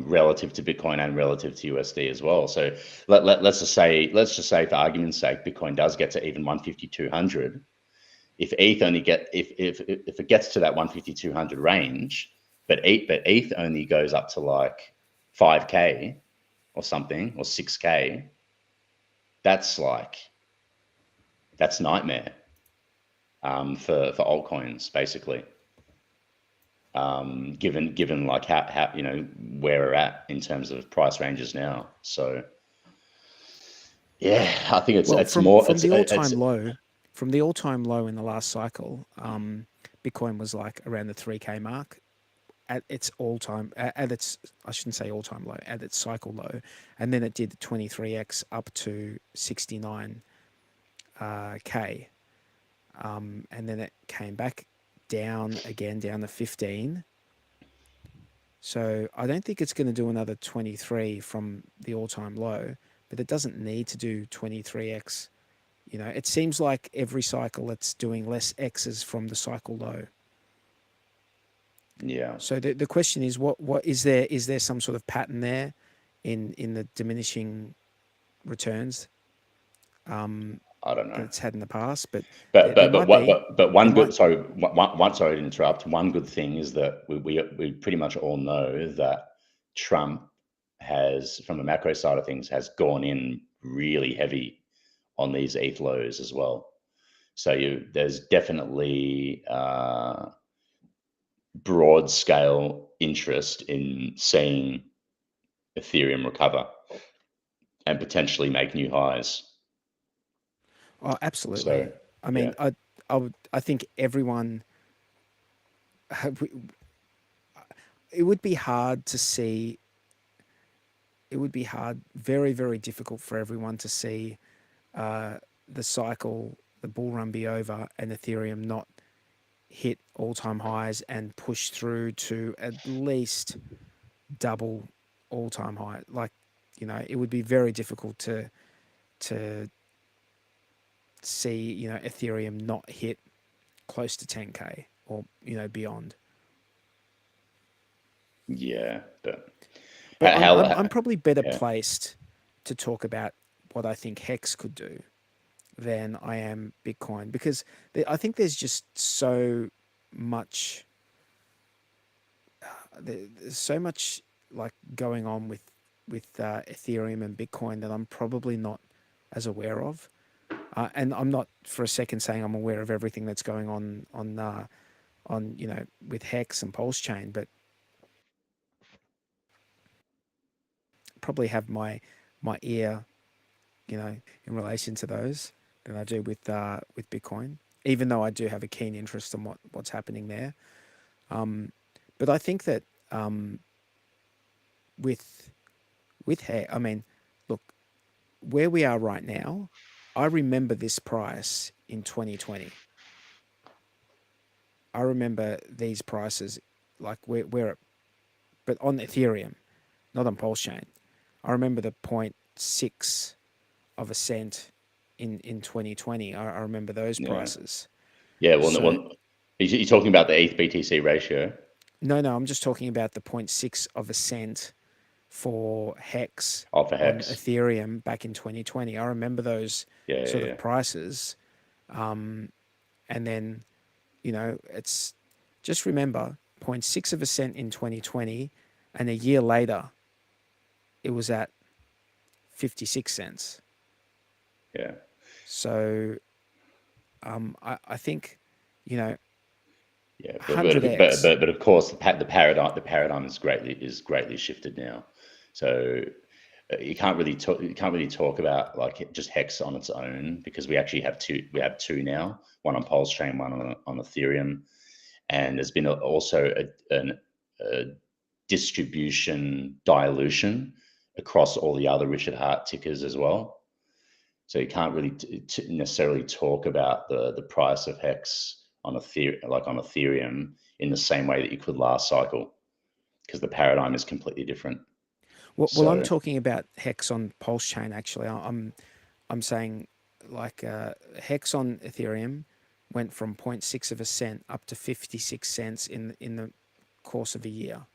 Relative to Bitcoin and relative to USD as well. So let's just say for argument's sake, Bitcoin does get to even 150, 200. If it gets to that 150, 200 range, but ETH only goes up to like 5k or something, or 6k, that's nightmare for altcoins basically. Given like how where we're at in terms of price ranges now. So yeah, I think Well, it's more from the all it's time low, from the all time low in the last cycle, Bitcoin was like around the 3K mark at its all time at its I shouldn't say all time low, at its cycle low, and then it did 23x up to 69 k, and then it came back down again, down to 15. So I don't think it's going to do another 23 from the all time low, but it doesn't need to do 23x. It seems like every cycle it's doing less X's from the cycle low. yeah, So the question is, what is there some sort of pattern there in the diminishing returns, I don't that know. it's had in the past? But But there but but might what be. but There one might. good sorry one sorry to interrupt. One good thing is that we pretty much all know that Trump has, from a macro side of things, has gone in really heavy on these ETH lows as well. So there's definitely broad scale interest in seeing Ethereum recover and potentially make new highs. Oh, absolutely. So I yeah, mean, I think everyone. It would be hard to see. It would be hard, very, very difficult for everyone to see uh, the cycle, the bull run be over, and Ethereum not hit all-time highs and push through to at least double all-time high. Like, it would be very difficult to see, Ethereum not hit close to 10k or beyond. yeah, but But I'm how probably better yeah. placed to talk about what I think Hex could do than I am Bitcoin, because I think there's just so much there's so much like going on with Ethereum and Bitcoin that I'm probably not as aware of. And I'm not for a second saying I'm aware of everything that's going on with Hex and Pulse Chain, but probably have my ear in relation to those than I do with Bitcoin. Even though I do have a keen interest in what's happening there, but I think that with hair, I mean, look, where we are right now, I remember this price in 2020. I remember these prices, like where but on Ethereum, not on Pulse Chain. I remember the point 0.6 of a cent in 2020. I remember those Yeah. prices. Yeah. Well, So you're talking about the ETH BTC ratio no, I'm just talking about the point 0.6 of a cent for Hex off a on hex. Ethereum back in 2020. I remember those Yeah. Yeah. sort Yeah. of prices. And then, it's just remember zero point 0.6 of a cent in 2020, and a year later, it was at 56 cents. Yeah. So I think, you know, Yeah, but 100x. but of course the paradigm is greatly shifted now. So you can't really talk about like just hex on its own because we have two now, one on Pulse Chain, one on Ethereum, and there's been also a distribution dilution across all the other Richard Hart tickers as well. So you can't really necessarily talk about the price of hex on Ethereum in the same way that you could last cycle because the paradigm is completely different. Well, I'm So talking about Hex on Pulse Chain. Actually, I'm saying like Hex on Ethereum went from zero point 0.6 of a cent up to 56 cents in the course of a year,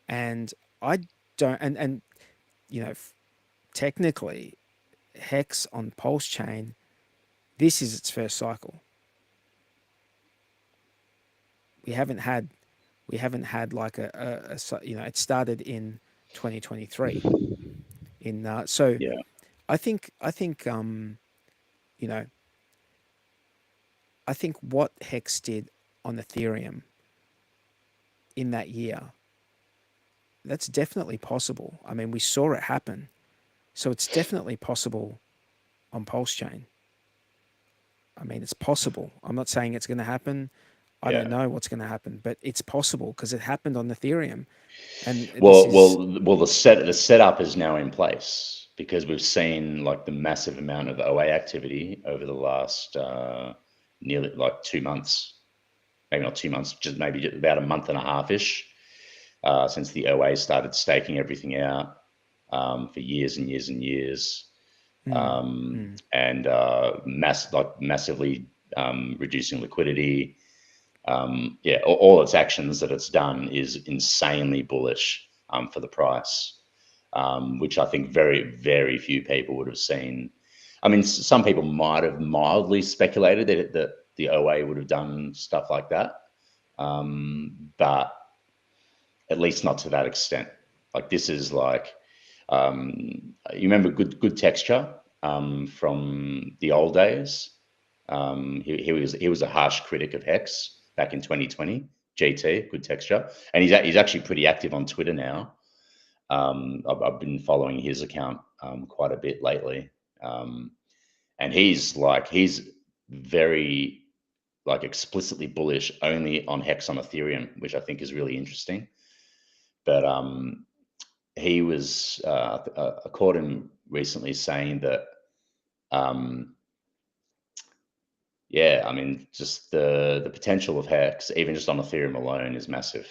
and I don't and technically Hex on Pulse Chain, this is its first cycle. We haven't had like it started in 2023 so yeah, I think you know I think what Hex did on Ethereum in that year, that's definitely possible. I mean, we saw it happen, so it's definitely possible on Pulse Chain. I mean, it's possible. I'm not saying it's going to happen. I don't yeah. know what's going to happen, but it's possible because it happened on Ethereum, and this Well, is well. The setup is now in place because we've seen like the massive amount of OA activity over the last nearly like 2 months, maybe not 2 months, just maybe about a month and a half ish since the OA started staking everything out for years and years and years, mm, mm. and massively reducing liquidity. Yeah, all its actions that it's done is insanely bullish for the price, which I think very, very few people would have seen. I mean, some people might have mildly speculated that the OA would have done stuff like that, but at least not to that extent. Like this is like you remember good texture from the old days. He was a harsh critic of Hex back in 2020. GT, good texture, and he's actually pretty active on Twitter now. I've been following his account quite a bit lately, um, and he's very like explicitly bullish only on Hex on Ethereum, which I think is really interesting. But he was I caught him recently saying that um, yeah, I mean just the potential of Hex even just on Ethereum alone is massive,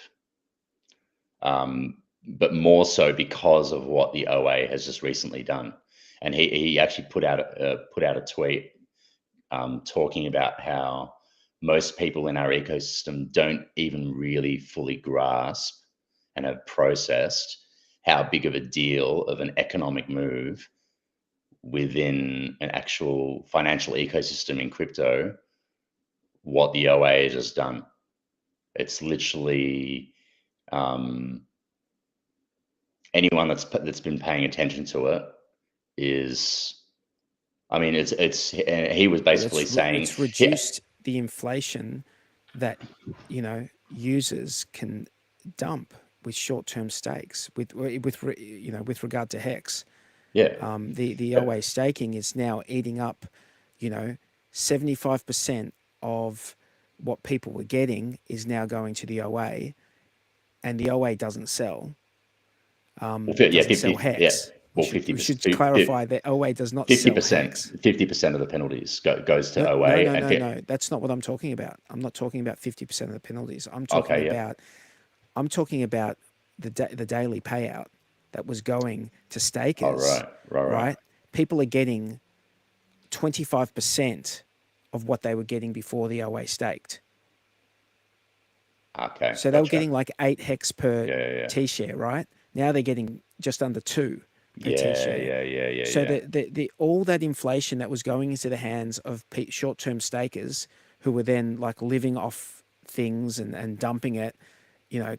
but more so because of what the OA has just recently done. And he actually put out a tweet talking about how most people in our ecosystem don't even really fully grasp and have processed how big of a deal of an economic move within an actual financial ecosystem in crypto what the OA has just done. It's literally um, anyone that's been paying attention to it is I mean, it's and he was Well, basically saying, it's yeah, reduced the inflation that users can dump with short-term stakes with regard to hex. yeah, The but OA staking is now eating up, 75% of what people were getting is now going to the OA, and the OA doesn't sell. yeah, Doesn't sell 50, yeah, hex. We well, should we 50%, should clarify that OA does not sell 50%, hex. 50% of the penalties goes to No, no, OA, no, and no, no. That's not what I'm talking about. I'm not talking about 50% of the penalties. okay, yeah, I'm talking about the daily payout that was going to all stakers, right, right, right? People are getting 25% of what they were getting before the OA staked. okay, So they were gotcha, getting like 8 hex per yeah, yeah, T share, right? Now they're getting just under 2 per T yeah, share. yeah, yeah, yeah, So yeah, the all that inflation that was going into the hands of short-term stakers who were then like living off things and dumping it,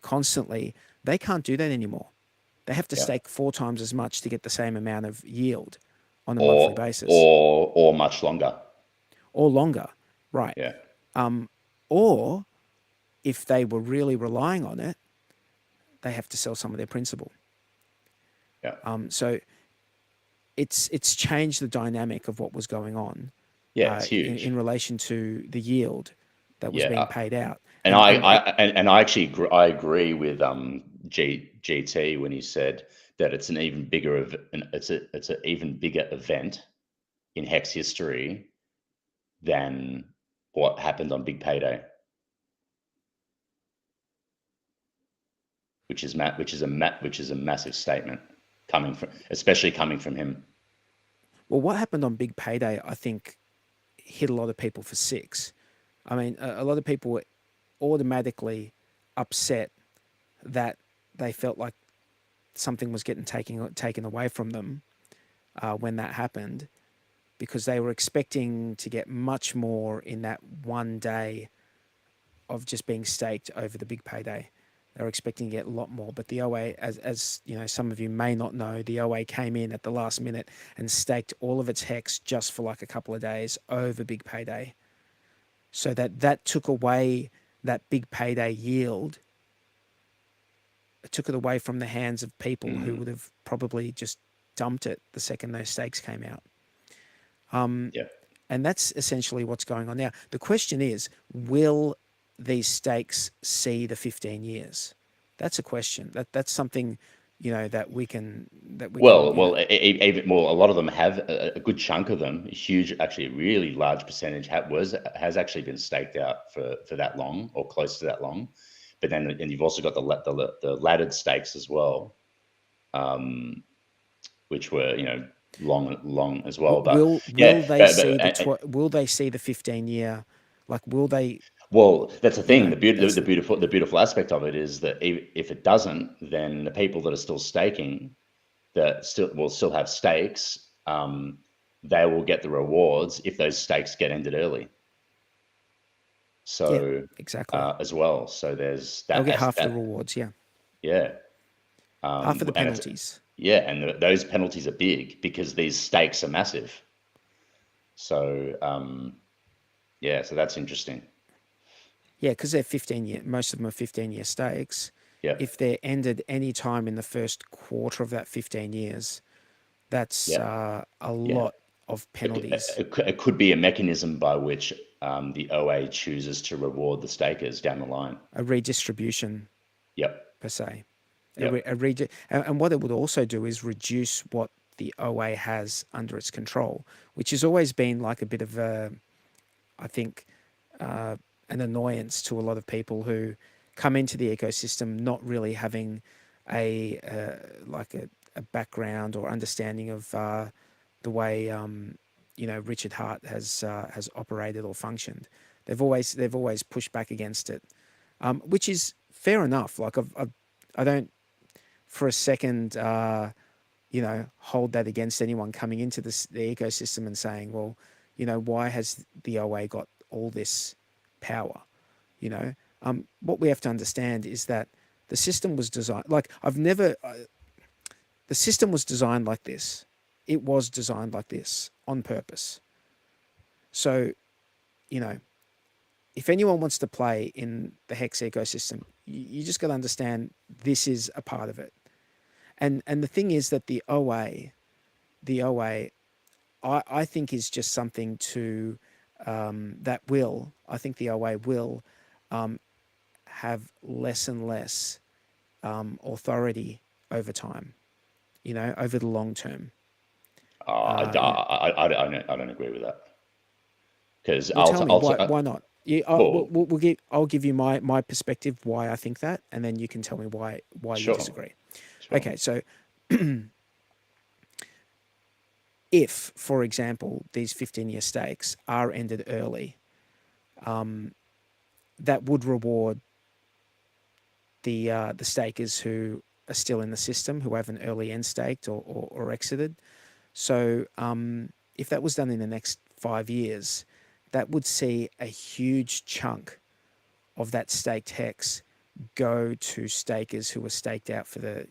constantly, they can't do that anymore. They have to yeah, stake 4 times as much to get the same amount of yield on a monthly or basis or much longer, or longer, right? yeah, Or if they were really relying on it, they have to sell some of their principal. yeah, So it's changed the dynamic of what was going on yeah, it's in huge, relation to the yield that was yeah, being paid out. and I actually I agree with GT when he said that it's an even bigger it's an even bigger event in Hex history than what happened on Big Payday, which is a massive statement coming from, especially coming from him. Well, what happened on Big Payday, I think, hit a lot of people for six. I mean, a lot of people were automatically upset that they felt like something was getting taken away from them when that happened, because they were expecting to get much more in that one day of just being staked over the Big Payday. They were expecting to get a lot more, but the OA, as some of you may not know, the OA came in at the last minute and staked all of its hex just for like a couple of days over Big Payday, so that took away that Big Payday yield. It took it away from the hands of people who Mm, would have probably just dumped it the second those stakes came out. yeah. And that's essentially what's going on now. The question is, will these stakes see the 15 years? That's a question. That's something, that we can, Even more. A lot of them have a good chunk of them, a huge, actually, a really large percentage has actually been staked out for that long or close to that long. But then, and you've also got the laddered stakes as well, um, which were long as well. But will yeah, they see will they see the 15-year, like will they, well, that's the thing. that's The beautiful aspect of it is that if it doesn't, then the people that are still staking, that still will still have stakes, they will get the rewards if those stakes get ended early. yeah, So exactly. as well, so there's They'll that get half the that rewards, yeah. yeah, Half of the and it's penalties. yeah, and those penalties are big because these stakes are massive. So yeah, so that's interesting. Yeah, because they're 15-year, most of them are 15-year stakes. Yeah, If they're ended any time in the first quarter of that 15 years, that's yeah, a yeah. lot of penalties. It could be a mechanism by which the OA chooses to reward the stakers down the line. A redistribution, Yep, per se. yep, And what it would also do is reduce what the OA has under its control, which has always been like a bit of a, I think, an annoyance to a lot of people who come into the ecosystem not really having a like a background or understanding of the way Richard Hart has operated or functioned. They've always pushed back against it, which is fair enough. Like I don't for a second hold that against anyone coming into the ecosystem and saying, well, why has the OA got all this power? What we have to understand is that the system was designed like the system was designed like this. it was designed like this on purpose. So, you know, if anyone wants to play in the Hex ecosystem, you just got to understand this is a part of it. And the thing is that the OA, I think is just something to that will. I think the OA will um, have less and less authority over time. You know, over the long term. You know, I don't agree with that because well, tell me I'll why not? Yeah, well, I'll give you my perspective why I think that, and then you can tell me why you sure, disagree. sure. Okay, so if, for example, these 15-year stakes are ended early, that would reward the stakers who are still in the system, who haven't early end staked or exited. So if that was done in the next 5 years, that would see a huge chunk of that staked hex go to stakers who were staked out for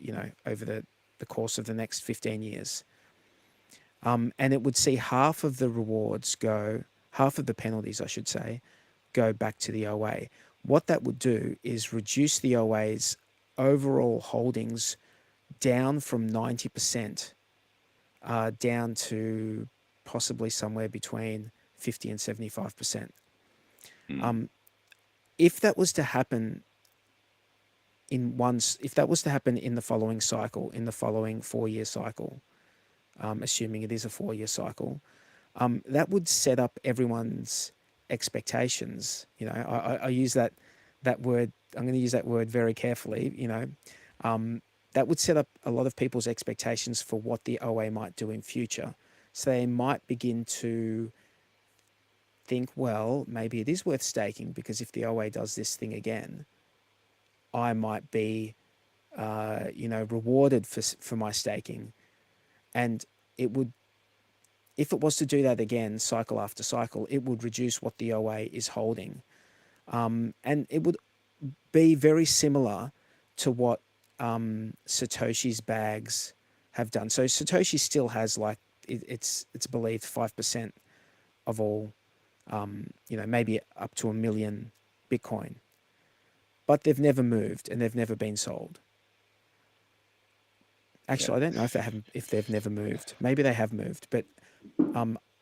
over the course of the next 15 years. And it would see half of the rewards go, half of the penalties, I should say, go back to the OA. What that would do is reduce the OA's overall holdings down from 90% down to possibly somewhere between 50 and 75%. Mm. If that was to happen if that was to happen in the following cycle, in the following 4 year cycle, assuming it is a 4 year cycle, that would set up everyone's expectations. You know, I use that word. I'm going to use that word very carefully. You know, that would set up a lot of people's expectations for what the OA might do in future. So they might begin to think, well, maybe it is worth staking because if the OA does this thing again, I might be, rewarded for my staking, and it would, if it was to do that again, cycle after cycle, it would reduce what the OA is holding, and it would be very similar to what Satoshi's bags have done. So Satoshi still has like it's believed 5% of all, maybe up to 1 million Bitcoin, but they've never moved and they've never been sold. Yeah, Actually, I don't know if they've never moved. Maybe they have moved, but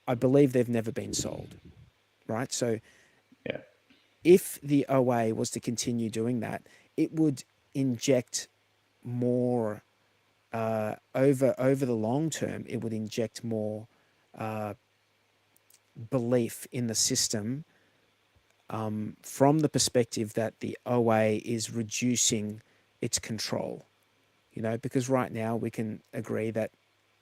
I believe they've never been sold. Right. So yeah, if the OA was to continue doing that, it would inject more over the long term. It would inject more belief in the system from the perspective that the OA is reducing its control. You know, because right now we can agree that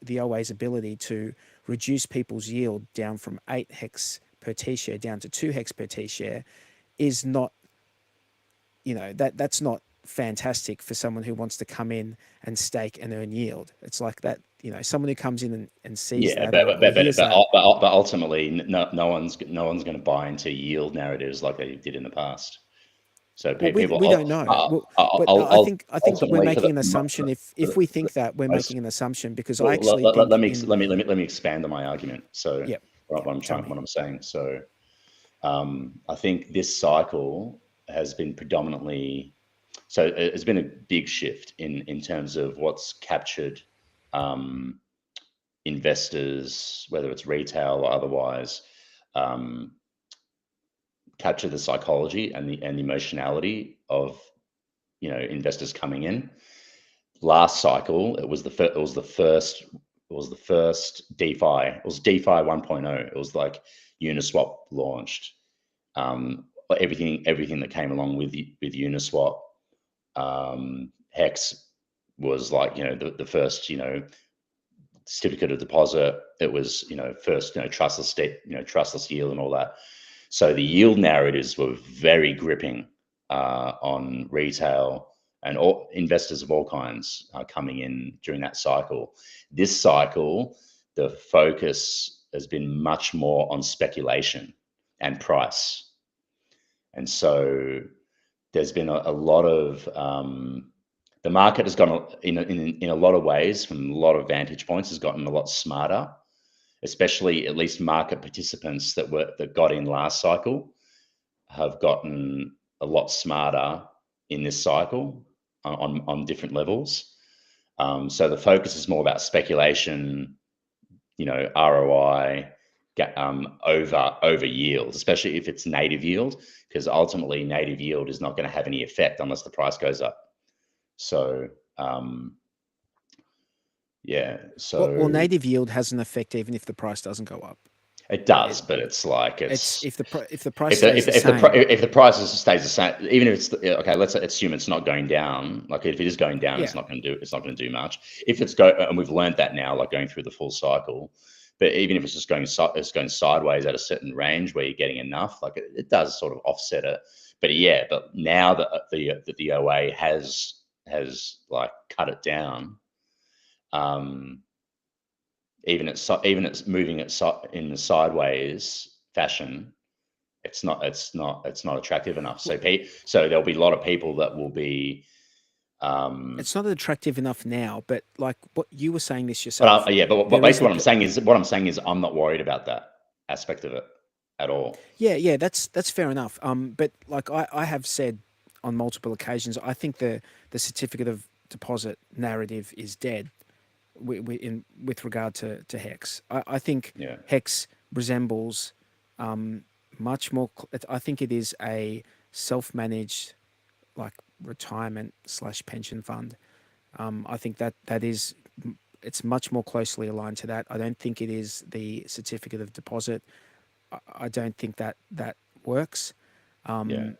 the OA's ability to reduce people's yield down from 8 hex per T share down to 2 hex per T share is not, that's not fantastic for someone who wants to come in and stake and earn yield. It's like that, someone who comes in and sees yeah. that or hears that. But ultimately, no one's going to buy into yield narratives like they did in the past. So Well, people, we don't know. Well, but I think we're ultimately, making an assumption. If we think that, we're most, making an assumption because I well, actually think in let me expand on my argument. So yeah, what tell me. I'm saying. So I think this cycle has been predominantly, so it's been a big shift in terms of what's captured um, investors, whether it's retail or otherwise, um, capture the psychology and the emotionality of investors coming in. Last cycle, it was the first DeFi. It was DeFi 1.0. It was like Uniswap launched. Everything that came along with Uniswap. Hex was like the first certificate of deposit. It was first trustless state, trustless yield and all that. So the yield narratives were very gripping on retail and all investors of all kinds coming in during that cycle. This cycle, the focus has been much more on speculation and price, and so there's been a lot of the market has gone in a lot of ways, from a lot of vantage points, has gotten a lot smarter, especially at least market participants that got in last cycle have gotten a lot smarter in this cycle on different levels. So the focus is more about speculation, ROI, over yield, especially if it's native yield, because ultimately native yield is not going to have any effect unless the price goes up. So yeah, Well, so native yield has an effect even if the price doesn't go up. it does, It but it's like it's it's if the price stays the same. if the price stays the same, even if it's okay, let's assume it's not going down. Like if it is going down, Yeah, it's not going to do much. If it's go, and we've learned that now, like going through the full cycle. But even if it's just it's going sideways at a certain range where you're getting enough, like it does sort of offset it. But yeah, but now that the OA has like cut it down, even it's moving it in the sideways fashion, it's not attractive enough. well, So there'll be a lot of people that will be. Um, it's not attractive enough now. But like what you were saying this but yourself, yeah, but there basically isn't. what I'm saying is I'm not worried about that aspect of it at all. Yeah, that's fair enough. But like I have said on multiple occasions, I think the certificate of deposit narrative is dead. With regard to Hex, I think Yeah, Hex resembles much more. I think it is a self-managed like retirement slash pension fund. I think that is it's much more closely aligned to that. I don't think it is the certificate of deposit. I don't think that works. yeah.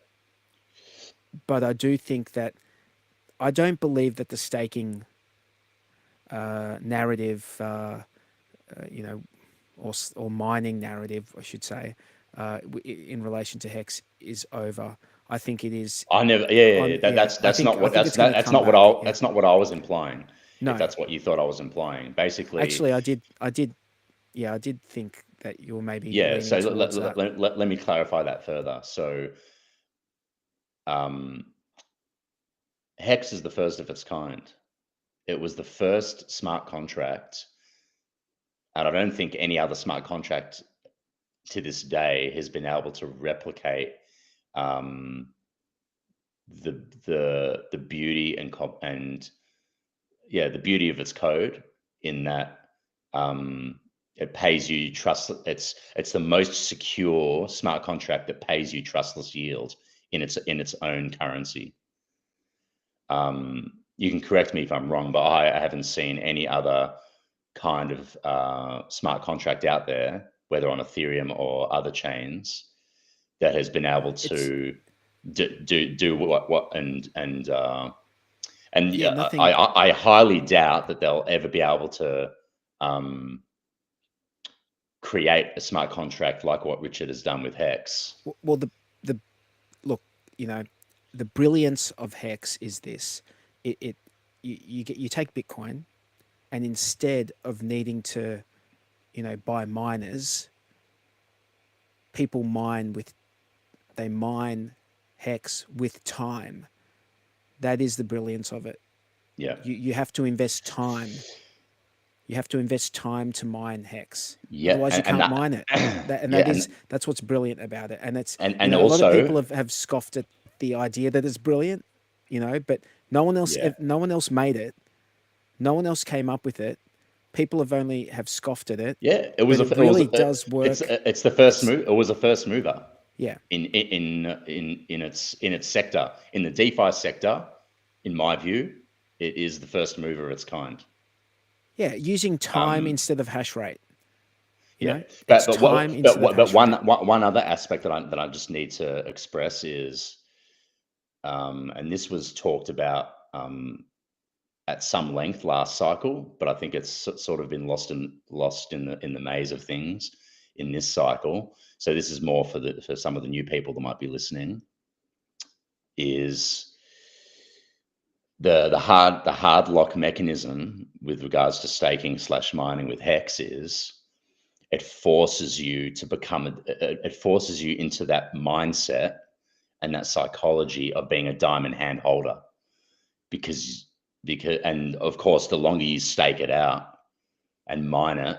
But I do think that I don't believe that the staking narrative, you know, or mining narrative, I should say, in relation to Hex is over. I think it is I never. Yeah, yeah, yeah. on. Yeah, I think it's going to That's come not what back. Yeah. that's not what I was implying. If No, that's what you thought I was implying, basically, actually, I did. Yeah, I did think that you were maybe yeah. So leaning towards that. let me clarify that further. So, um, Hex is the first of its kind. It was the first smart contract, and I don't think any other smart contract to this day has been able to replicate um, the beauty and yeah, the beauty of its code, in that it pays you trust. It's the most secure smart contract that pays you trustless yield in its own currency. You can correct me if I'm wrong, but I haven't seen any other kind of smart contract out there, whether on Ethereum or other chains, that has been able It's to do what and yeah, yeah, nothing. I highly doubt that they'll ever be able to um, create a smart contract like what Richard has done with Hex. Well, the look, you know, the brilliance of Hex is this: it you take Bitcoin, and instead of needing to buy miners, people mine with they mine Hex with time. That is the brilliance of it. Yeah, You have to invest time. You have to invest time to mine Hex. yeah, Otherwise, you and can't mine it. yeah, That's what's brilliant about it. And it's and a lot of also people have scoffed at the idea that it's brilliant, but yeah, no one else made it. No one else came up with it. People have scoffed at it, yeah. but it really does work. It's the first It's move. It was a first mover yeah, in its sector, in the DeFi sector. In my view, it is the first mover of its kind. yeah, using time Um, instead of hash rate. Yeah, It's time instead of but hash rate. one other aspect that I just need to express is, and this was talked about at some length last cycle, but I think it's sort of been lost in the maze of things in this cycle. So this is more for some of the new people that might be listening. Is the hard lock mechanism with regards to staking slash mining with Hex is, it forces you to it forces you into that mindset and that psychology of being a diamond hand holder, because because, and of course, the longer you stake it out and mine it,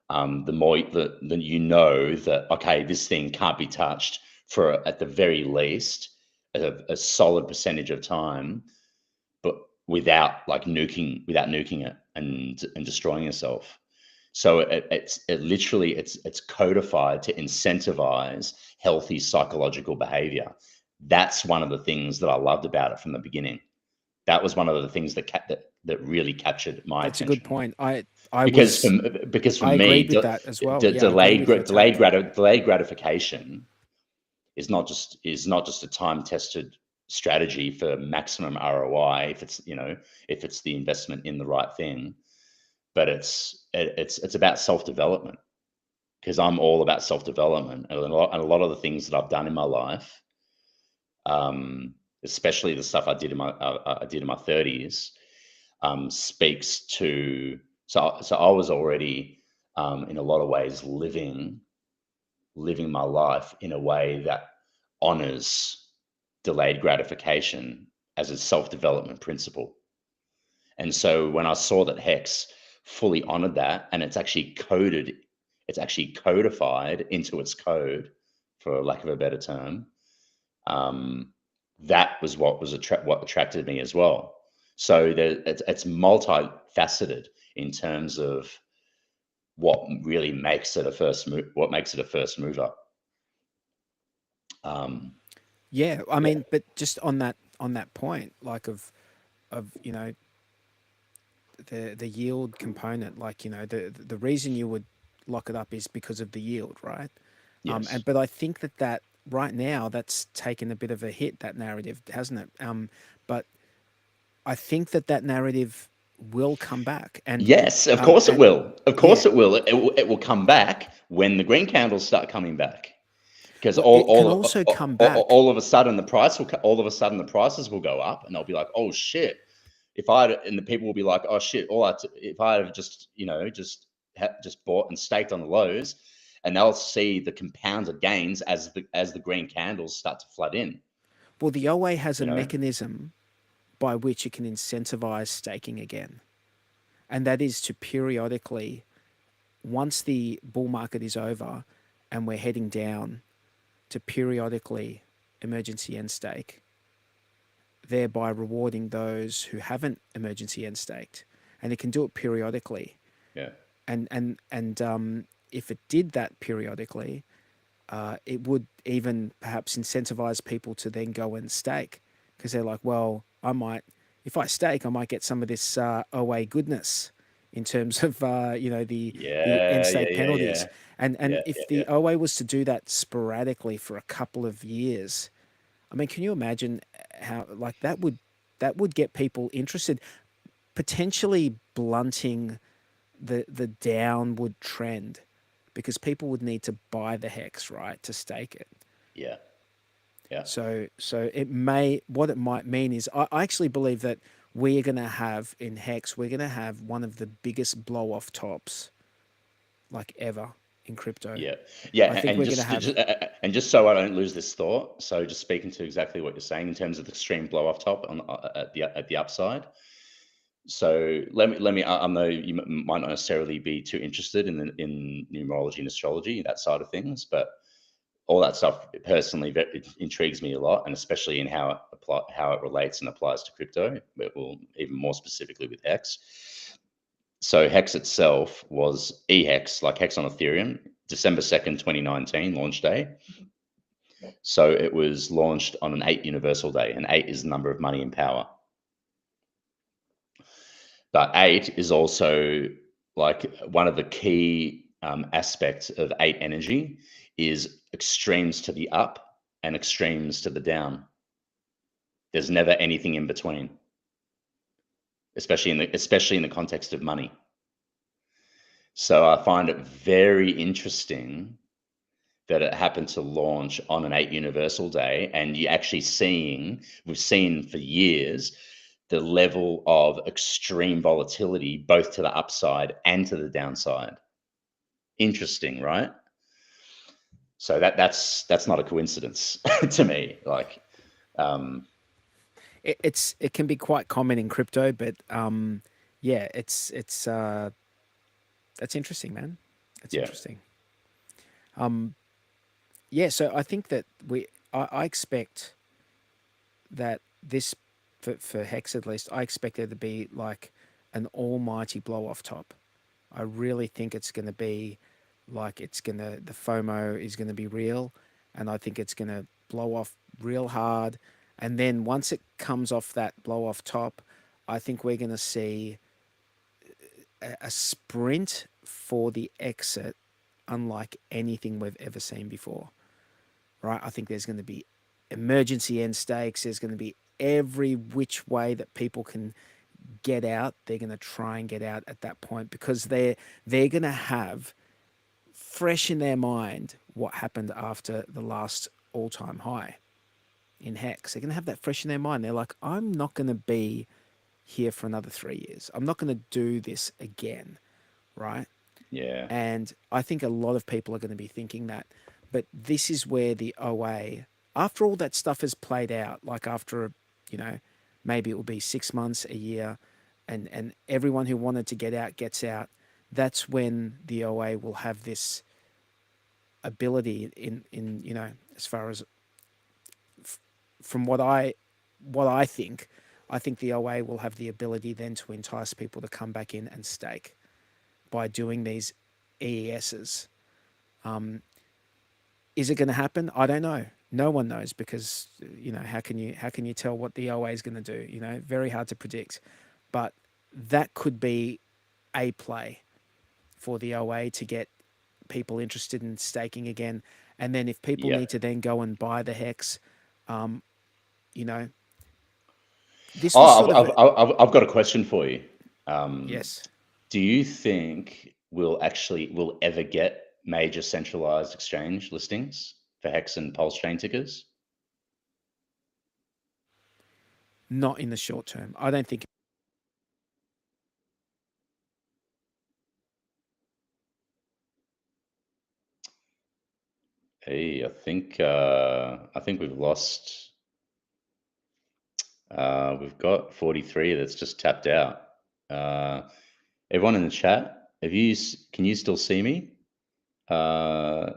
the more that you know that, okay, this thing can't be touched for at the very least a solid percentage of time, but without nuking it and destroying yourself. So it literally it's codified to incentivize healthy psychological behavior. That's one of the things that I loved about it from the beginning. That was one of the things that really captured my That's a good attention. point. I Because was for I me, agreed with that as well. Yeah, I agree with your take. delayed gratification is not just a time tested strategy for maximum ROI if it's the investment in the right thing, but it's about self development, because I'm all about self development, and a lot of the things that I've done in my life, especially the stuff I did in my 30s, speaks to. So I was already, in a lot of ways, living my life in a way that honors delayed gratification as a self development principle. And so when I saw that Hex fully honored that, and it's actually codified into its code, for lack of a better term, um, that was what attracted me as well. So it's multifaceted in terms of what really makes it a what makes it a first mover. Um, Yeah, I yeah, mean, but just on that point, like of the yield component, like the reason you would lock it up is because of the yield, right? yes, And but I think that right now that's taken a bit of a hit, that narrative, hasn't it? But I think that narrative will come back, yes. Of course it and will. Of yeah, course it will. It will come back when the green candles start coming back. Because well, it can also come back. all of a sudden all of a sudden the prices will go up, and they'll be like, oh shit. And the people will be like, oh shit, if I had just just bought and staked on the lows, and they'll see the compounded gains as the green candles start to flood in. Well, the OA has a You know, mechanism by which it can incentivize staking again, and that is to periodically, once the bull market is over and we're heading down, to periodically emergency end stake, thereby rewarding those who haven't emergency end staked. And it can do it periodically. yeah, And if it did that periodically, it would even perhaps incentivize people to then go and stake, because they're like, well, if I stake, I might get some of this OA goodness in terms of the end yeah, yeah, state yeah, penalties. yeah, And yeah, yeah, if yeah, the OA was to do that sporadically for a couple of years, I mean, can you imagine how, like, that would get people interested, potentially blunting the downward trend, because people would need to buy the hex, right, to stake it. yeah, yeah, So what it might mean is, I actually believe that we are going to have in hex, we're going to have one of the biggest blow off tops like ever in crypto. yeah, yeah. I think we're going to have. And just so I don't lose this thought, so just speaking to exactly what you're saying in terms of the extreme blow off top at the upside. So let me. I know you might not necessarily be too interested in numerology and astrology, that side of things, but all that stuff personally it intrigues me a lot, and especially in how it relates and applies to crypto, but well, even more specifically with Hex. So Hex itself was eHex, like Hex on Ethereum, December 2nd, 2019, launch day. So it was launched on an 8 universal day, and 8 is the number of money and power. But 8 is also, like, one of the key aspects of 8 energy is extremes to the up and extremes to the down. There's never anything in between, especially in the context of money. So I find it very interesting that it happened to launch on an 8 universal day, and we've seen for years the level of extreme volatility both to the upside and to the downside. Interesting, right? So that's not a coincidence to me. Like, um, it can be quite common in crypto, but yeah, that's interesting, man. That's Yeah, interesting. Um, yeah, so I think that I expect that this for Hex at least, I expect there to be like an almighty blow off top. I really think it's going to be like the FOMO is going to be real, and I think it's going to blow off real hard. And then once it comes off that blow off top, I think we're going to see a sprint for the exit unlike anything we've ever seen before. Right? I think there's going to be emergency end stakes. There's going to be every which way that people can get out. They're going to try and get out at that point because they're going to have fresh in their mind what happened after the last all-time high in Hex. They're going to have that fresh in their mind. They're like, I'm not going to be here for another 3 years. I'm not going to do this again, right? yeah, And I think a lot of people are going to be thinking that. But this is where the OA, after all that stuff has played out, like after, you know, maybe it will be 6 months, a year, and everyone who wanted to get out gets out, that's when the OA will have this ability in as far as from what I think, I think the OA will have the ability then to entice people to come back in and stake by doing these EESs. Um, is it going to happen? I don't know. No one knows because how can you tell what the OA is going to do? Very hard to predict. But that could be a play for the OA to get people interested in staking again. And then if people yeah. need to then go and buy the hex, um, you know, this was Oh, sort of I've got a question for you. Um, yes, do you think we'll ever get major centralized exchange listings for Hex and Pulse chain tickers? not in the short term. I don't think. Hey, I think we've lost. We've got 43 that's just tapped out. Uh, Everyone in the chat, can you still see me? Uh,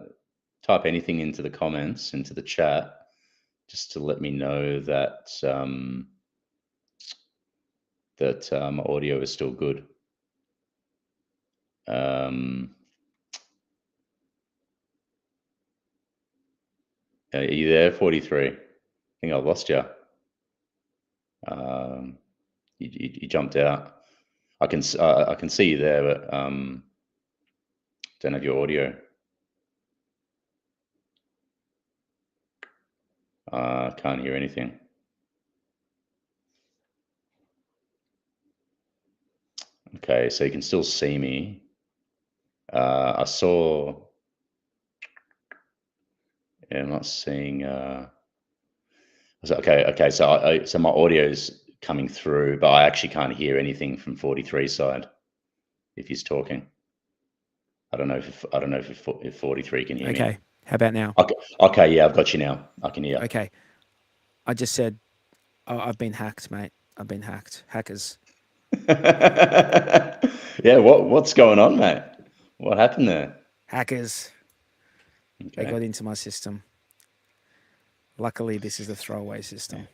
Type anything into the comments, into the chat, just to let me know that my audio is still good. Um, are you there? 43. I think I lost you. Um, you jumped out. I can see you there, but don't have your audio. Can't hear anything. Okay, so you can still see me. I saw. Yeah, I'm not seeing. Okay. So so my audio is coming through, but I actually can't hear anything from 43 side if he's talking. I don't know if 43 can hear me. Okay, how about now? Okay, yeah, I've got you now. I can hear. Okay, I just said, oh, I've been hacked, mate. I've been hacked. Hackers. Yeah, what's going on, mate? What happened there? Hackers. They Okay, got into my system. Luckily, this is a throwaway system.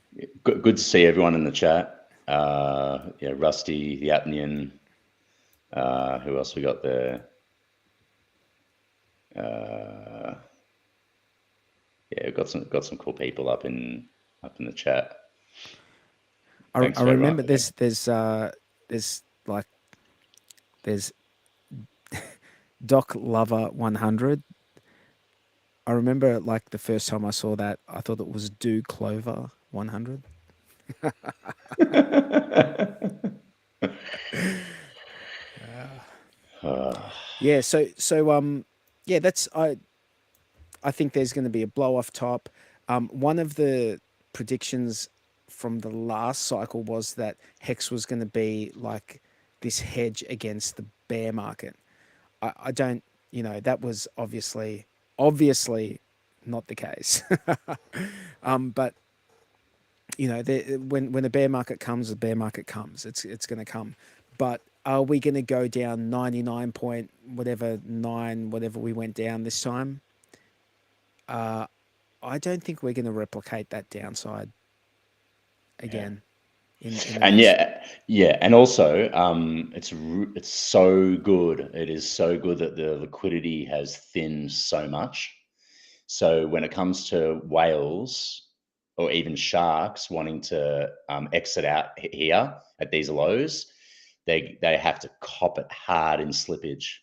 good to see everyone in the chat. Yeah, Rusty, the Apnian. Who else we got there? Uh, yeah, got some cool people up in the chat. Thanks I for everyone. remember there's like there's Doc Lover 100. I remember like the first time I saw that, I thought it was Do Clover 100. Yeah, yeah, I think there's going to be a blow off top. One of the predictions from the last cycle was that Hex was going to be like this hedge against the bear market. I don't, that was obviously not the case. But when the bear market comes, the bear market comes. It's going to come, but are we going to go down 99 point whatever 9 whatever we went down this time? Uh, I don't think we're going to replicate that downside Yeah. again in the And next. yeah, and also it's so good. It is so good that the liquidity has thinned so much. So when it comes to whales or even sharks wanting to exit out here at these lows, they have to cop it hard in slippage.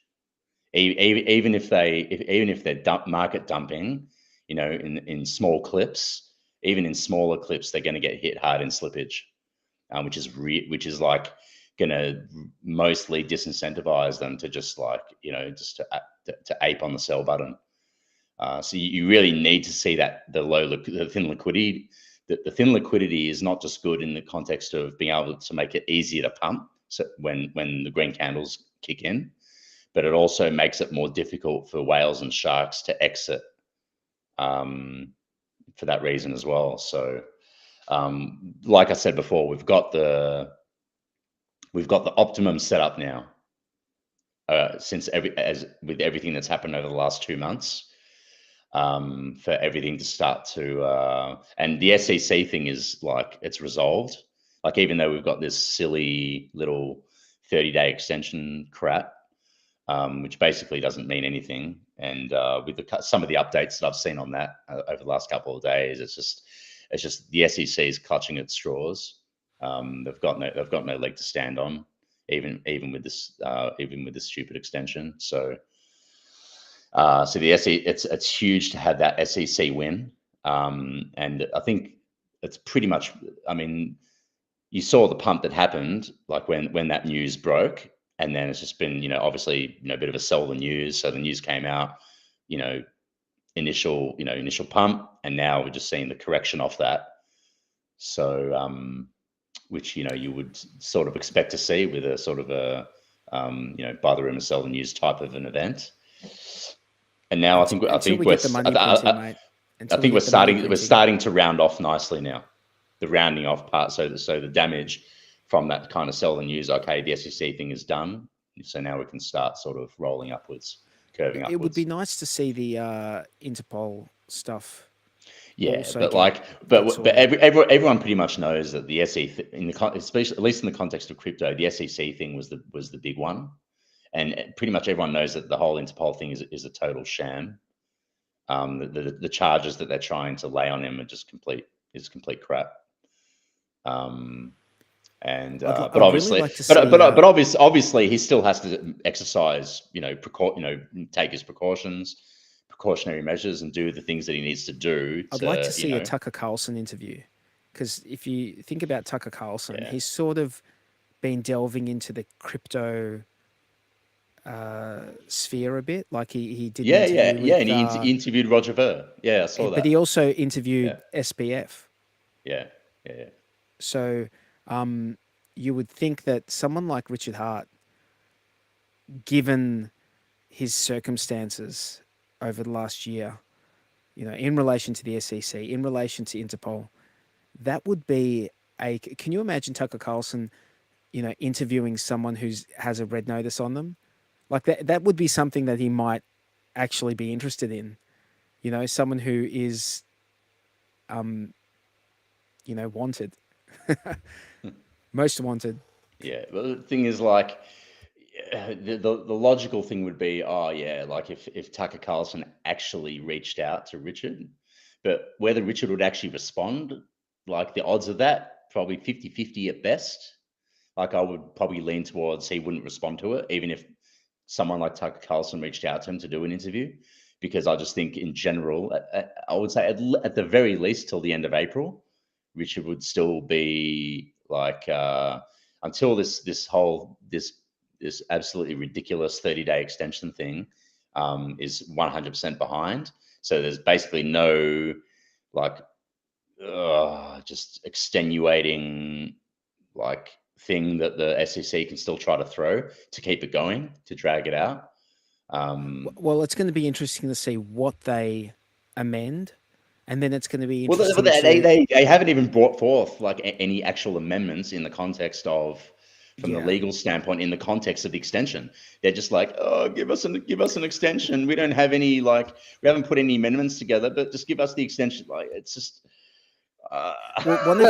Even if they're market dumping, in small clips, even in smaller clips, they're going to get hit hard in slippage, which is like going to mostly disincentivize them to just like just to ape on the sell button. So you really need to see that the thin liquidity. The thin liquidity is not just good in the context of being able to make it easier to pump. So when the green candles kick in, but it also makes it more difficult for whales and sharks to exit for that reason as well. So, like I said before, we've got the optimum setup now. Since as with everything that's happened over the last 2 months, for everything to start to and the SEC thing is like it's resolved. Like even though we've got this silly little 30-day extension crap, which basically doesn't mean anything. And with some of the updates that I've seen on that over the last couple of days, it's just the SEC is clutching at straws. They've got no leg to stand on, even with this stupid extension. So so the SEC, it's huge to have that SEC win, and I think it's pretty much. I mean, you saw the pump that happened, like when that news broke, and then it's just been, obviously, a bit of a sell the news. So the news came out, you know, initial pump, and now we're just seeing the correction off that. So, which you would sort of expect to see with a sort of a buy the rumor, sell the news type of an event. And now Until we get the money printing, mate. I Until we think get the money we're printing. starting to round off nicely now. The rounding off part, so the damage from that kind of sell the news. Okay, the SEC thing is done, so now we can start sort of rolling upwards, curving It would be upwards. nice to see the Interpol stuff Yeah, also but get like, get but sorted. everyone pretty much knows that the SEC, especially at least in the context of crypto, the SEC thing was the big one, and pretty much everyone knows that the whole Interpol thing is a total sham. The charges that they're trying to lay on him are just complete crap. Um, and but I'd really obviously, like to see. obviously, he still has to exercise, take his precautionary measures, and do the things that he needs to do I'd like to, to see a Tucker Carlson interview, because if you think about Tucker Carlson, yeah, he's sort of been delving into the crypto sphere a bit. Like he did an interview yeah, with, and he interviewed Roger Ver. Yeah, I saw but he that. also interviewed Yeah, SPF. yeah, yeah, So you would think that someone like Richard Hart, given his circumstances over the last year, in relation to the SEC, in relation to Interpol, that would be a. Can you imagine Tucker Carlson, interviewing someone who's has a red notice on them? Like that would be something that he might actually be interested in. Someone who is, um, wanted, most wanted. yeah. Well, the thing is, like, the logical thing would be, oh yeah, like if Tucker Carlson actually reached out to Richard, but whether Richard would actually respond, like the odds of that, probably 50-50 at best. Like I would probably lean towards he wouldn't respond to it, even if someone like Tucker Carlson reached out to him to do an interview, because I just think in general, I would say at the very least till the end of April, Richard would still be like until this absolutely ridiculous 30-day extension thing is 100% behind. So there's basically no like just extenuating like thing that the SEC can still try to throw to keep it going, to drag it out. Well, it's going to be interesting to see what they amend, And then it's going to be Well, interesting they, to, they haven't even brought forth like any actual amendments in the context of, from the yeah. legal standpoint, in the context of the extension. They're just like, oh, give us an extension. We don't have any, like, we haven't put any amendments together, but just give us the extension. Like, it's just, uh, Well, one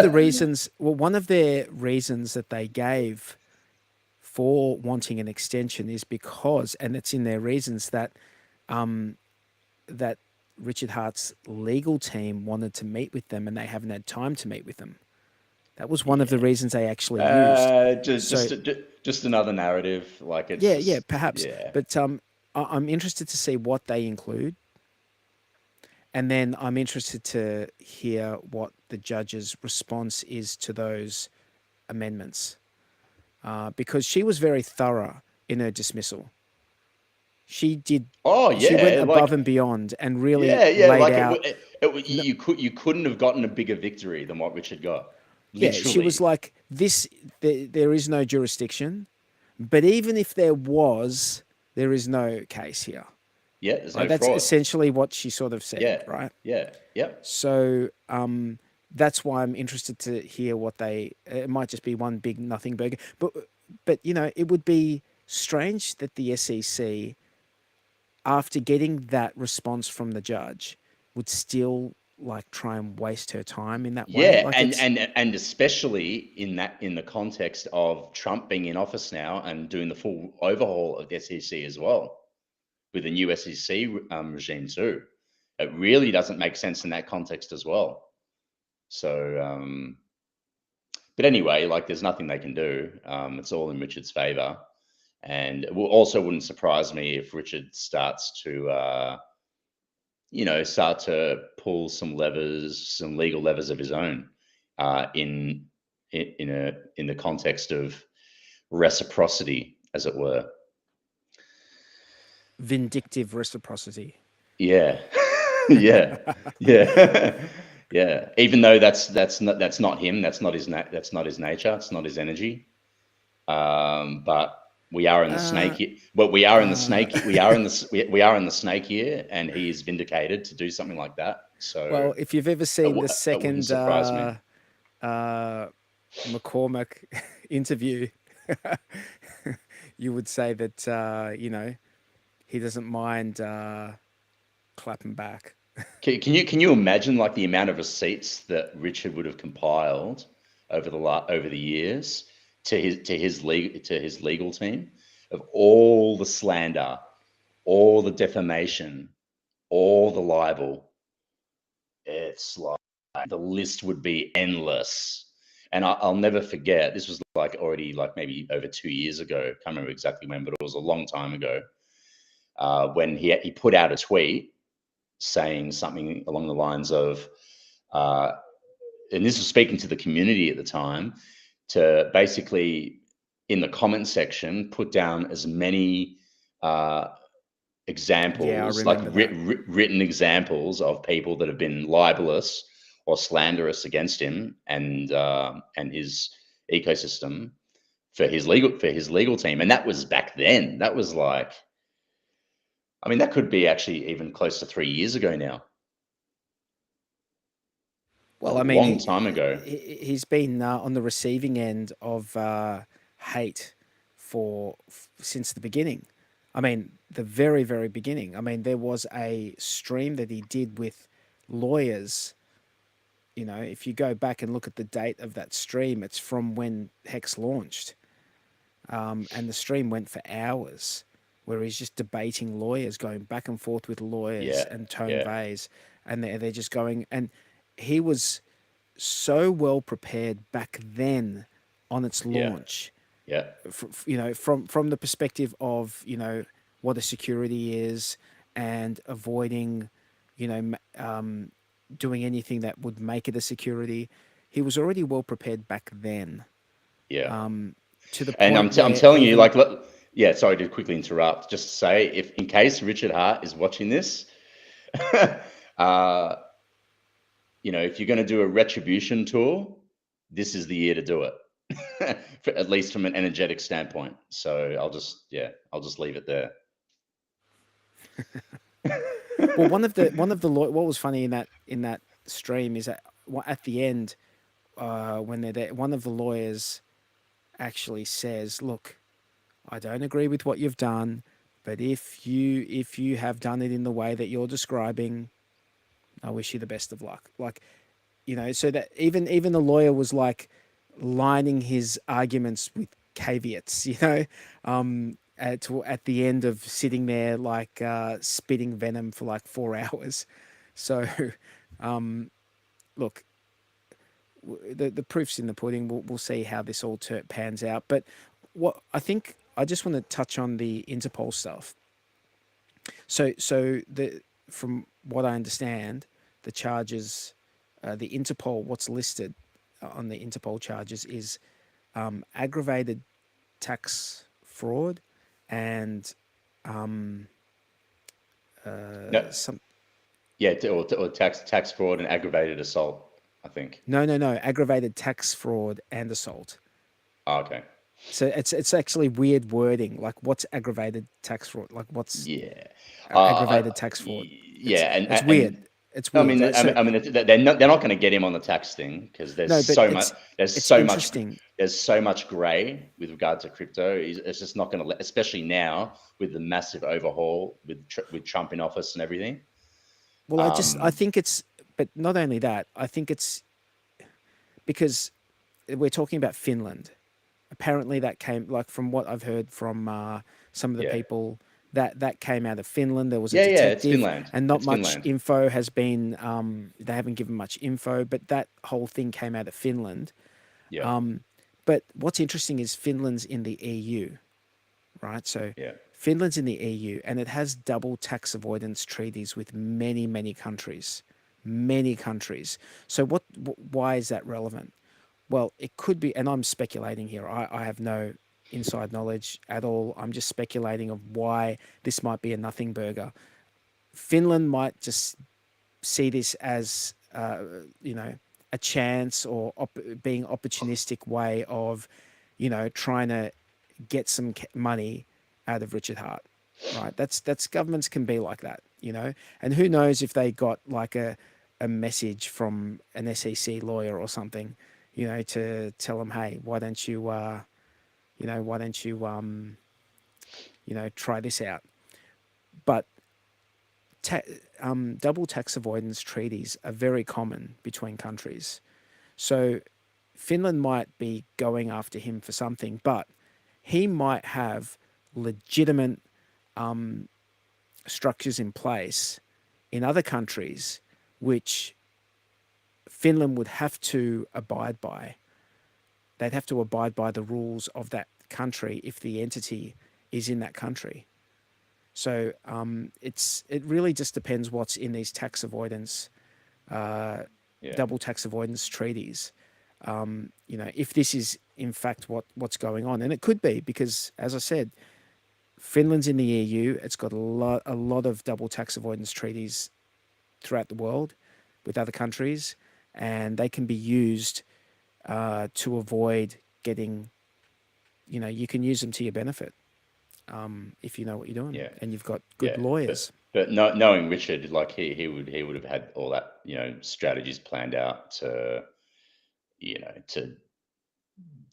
of their reasons that they gave for wanting an extension is because, and it's in their reasons that um, that Richard Hart's legal team wanted to meet with them and they haven't had time to meet with them. That was one of the yeah, reasons they actually used. So just another narrative. Like, it's yeah, yeah, just, perhaps. yeah. But I'm interested to see what they include, and then I'm interested to hear what the judge's response is to those amendments, because she was very thorough in her dismissal. She did. Oh She went yeah, above like, and beyond and really yeah, yeah, laid like out. you couldn't have gotten a bigger victory than what Richard got, Yeah, she was literally. like, "This, there is no jurisdiction, but even if there was, there is no case here." Yeah, there's Right? no That's fraud. essentially what she sort of said, Yeah, right? yeah, yep. So that's why I'm interested to hear what they. It might just be one big nothing burger, but it would be strange that the SEC, after getting that response from the judge, would still like try and waste her time in that way. Yeah, Like it's and especially in the context of Trump being in office now and doing the full overhaul of the SEC as well, with the new SEC regime too. It really doesn't make sense in that context as well. So, but anyway, like, there's nothing they can do. It's all in Richard's favor, and it also wouldn't surprise me if Richard starts to, start to pull some levers, some legal levers of his own, in in the context of reciprocity, as it were. vindictive reciprocity. Yeah, yeah, yeah, yeah. Even though that's not him. That's not his nature. It's not his energy. But we are in the Uh, snake. But we are in the uh, snake. We are in the we are in the snake here, and he is vindicated to do something like that. So well, if you've ever seen the it wouldn't second surprise me. uh, McCormack interview, you would say that he doesn't mind clapping back. Can you imagine, like, the amount of receipts that Richard would have compiled over the years to his legal team, of all the slander, all the defamation, all the libel? It's like, the list would be endless. And I'll never forget. This was like already, like, maybe over 2 years ago. Can't remember exactly when, but it was a long time ago. When he put out a tweet saying something along the lines of, uh, and this was speaking to the community at the time, to basically, in the comment section, put down as many uh, Yeah, I examples, like remember that. written examples of people that have been libelous or slanderous against him and his ecosystem, for his legal team. And that was back then. That was like, I mean, that could be actually even close to 3 years ago now. It's a Well, I mean, long time ago. he's been on the receiving end of hate since the beginning. I mean, the very, very beginning. I mean, there was a stream that he did with lawyers. If you go back and look at the date of that stream, it's from when Hex launched. And the stream went for hours, where he's just debating lawyers, going back and forth with lawyers Yeah, and Tone yeah, Vays, and they're just going. And he was so well prepared back then on its yeah, launch. yeah, From the perspective of what a security is and avoiding, doing anything that would make it a security. He was already well prepared back then, yeah. to the And point I'm where telling you, even like, yeah. Sorry to quickly interrupt. Just to say, if in case Richard Hart is watching this, uh, if you're going to do a retribution tour, this is the year to do it. At least from an energetic standpoint. So I'll just leave it there. Well, what was funny in that stream is that at the end, when they're there, one of the lawyers actually says, "Look, I don't agree with what you've done, but if you have done it in the way that you're describing, I wish you the best of luck." Like, so that even the lawyer was like lining his arguments with caveats, at the end of sitting there like spitting venom for like 4 hours. So, um, look, the proof's in the pudding. We'll see how this all pans out. But what I think I just want to touch on the Interpol stuff. So from what I understand, the charges, the Interpol, what's listed on the Interpol charges is aggravated tax fraud and um, No, some. yeah, or tax fraud and aggravated assault, I think. No, aggravated tax fraud and assault. Oh, okay. So it's actually weird wording. Like, what's aggravated tax fraud? Like, what's Yeah. I aggravated tax fraud? It's yeah, it's weird. It's I weird, mean, right? So they're not going to get him on the tax thing because no, but it's interesting. there's so much grey with regard to crypto. It's just not going to let, especially now with the massive overhaul with Trump in office and everything. Well, I Um, think it's, but not only that. I think it's because we're talking about Finland. Apparently, that came like from what I've heard from some of the yeah, people that came out of Finland. There was a yeah. It's detective, Finland. and not It's much Finland. info has been. They haven't given much info, but that whole thing came out of Finland. Yeah, But what's interesting is Finland's in the EU, right? So yeah, Finland's in the EU, and it has double tax avoidance treaties with many countries, many countries. So why is that relevant? Well, it could be, and I'm speculating here. I have no inside knowledge at all. I'm just speculating of why this might be a nothing burger. Finland might just see this as, a chance or being opportunistic way of, trying to get some money out of Richard Hart. Right? That's governments can be like that, And who knows if they got like a message from an SEC lawyer or something, to tell them, hey, why don't you try this out? But ta- double tax avoidance treaties are very common between countries. So Finland might be going after him for something, but he might have legitimate structures in place in other countries which Finland would have to abide by. They'd have to abide by the rules of that country if the entity is in that country. So it really just depends what's in these tax avoidance, yeah, double tax avoidance treaties. If this is in fact what's going on, and it could be because, as I said, Finland's in the EU. It's got a lot of double tax avoidance treaties throughout the world with other countries, and they can be used to avoid getting. You can use them to your benefit if you know what you're doing yeah, and you've got good yeah. lawyers. But knowing Richard, like he would have had all that strategies planned out to you know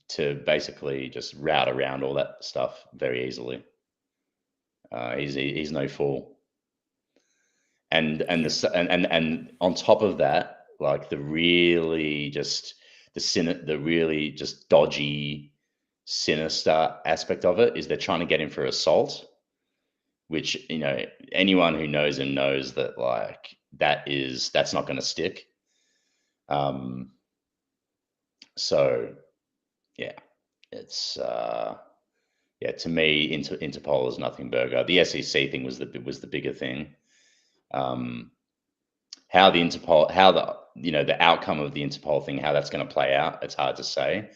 to basically just route around all that stuff very easily. He's no fool, and Yeah. the and on top of that, like the really just dodgy, sinister aspect of it is they're trying to get him for assault, which anyone who knows him knows that like that's not going to stick. Um, so yeah, it's yeah, to me, Interpol is nothing burger. The SEC thing was the bigger thing. Um, how the Interpol, how the the outcome of the Interpol thing, how that's going to play out, it's hard to say,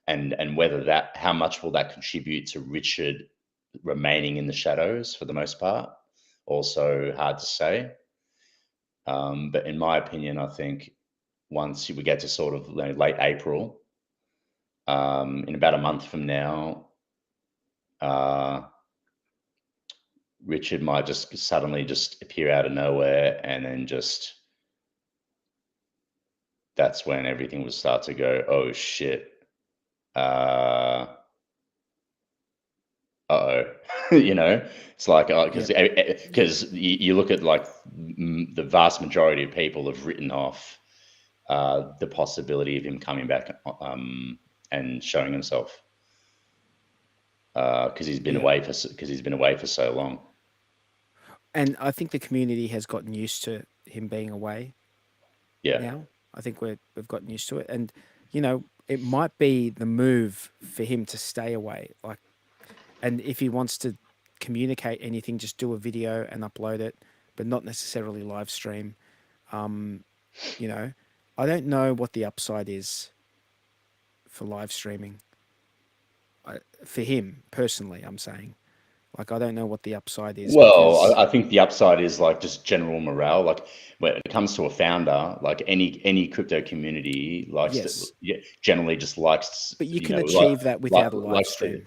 and whether that, how much will that contribute to Richard remaining in the shadows for the most part, also hard to say. But in my opinion, I think once we get to sort of late April, in about a month from now, uh, Richard might just suddenly just appear out of nowhere, and then just that's when everything would start to go, oh shit. Uh-oh. It's like, because Yep. you look at like the vast majority of people have written off the possibility of him coming back and showing himself because he's been Yep. away for so long. And I think the community has gotten used to him being away Yeah. now. I think we've gotten used to it, and it might be the move for him to stay away. Like, and if he wants to communicate anything, just do a video and upload it, but not necessarily live stream. Um, you know, I don't know what the upside is for live streaming. For him personally, I'm saying, like, I don't know what the upside is Well, because I think the upside is like just general morale. Like when it comes to a founder, like any crypto community likes to, yes, yeah, generally just likes, but you can achieve that without a live likes to, stream.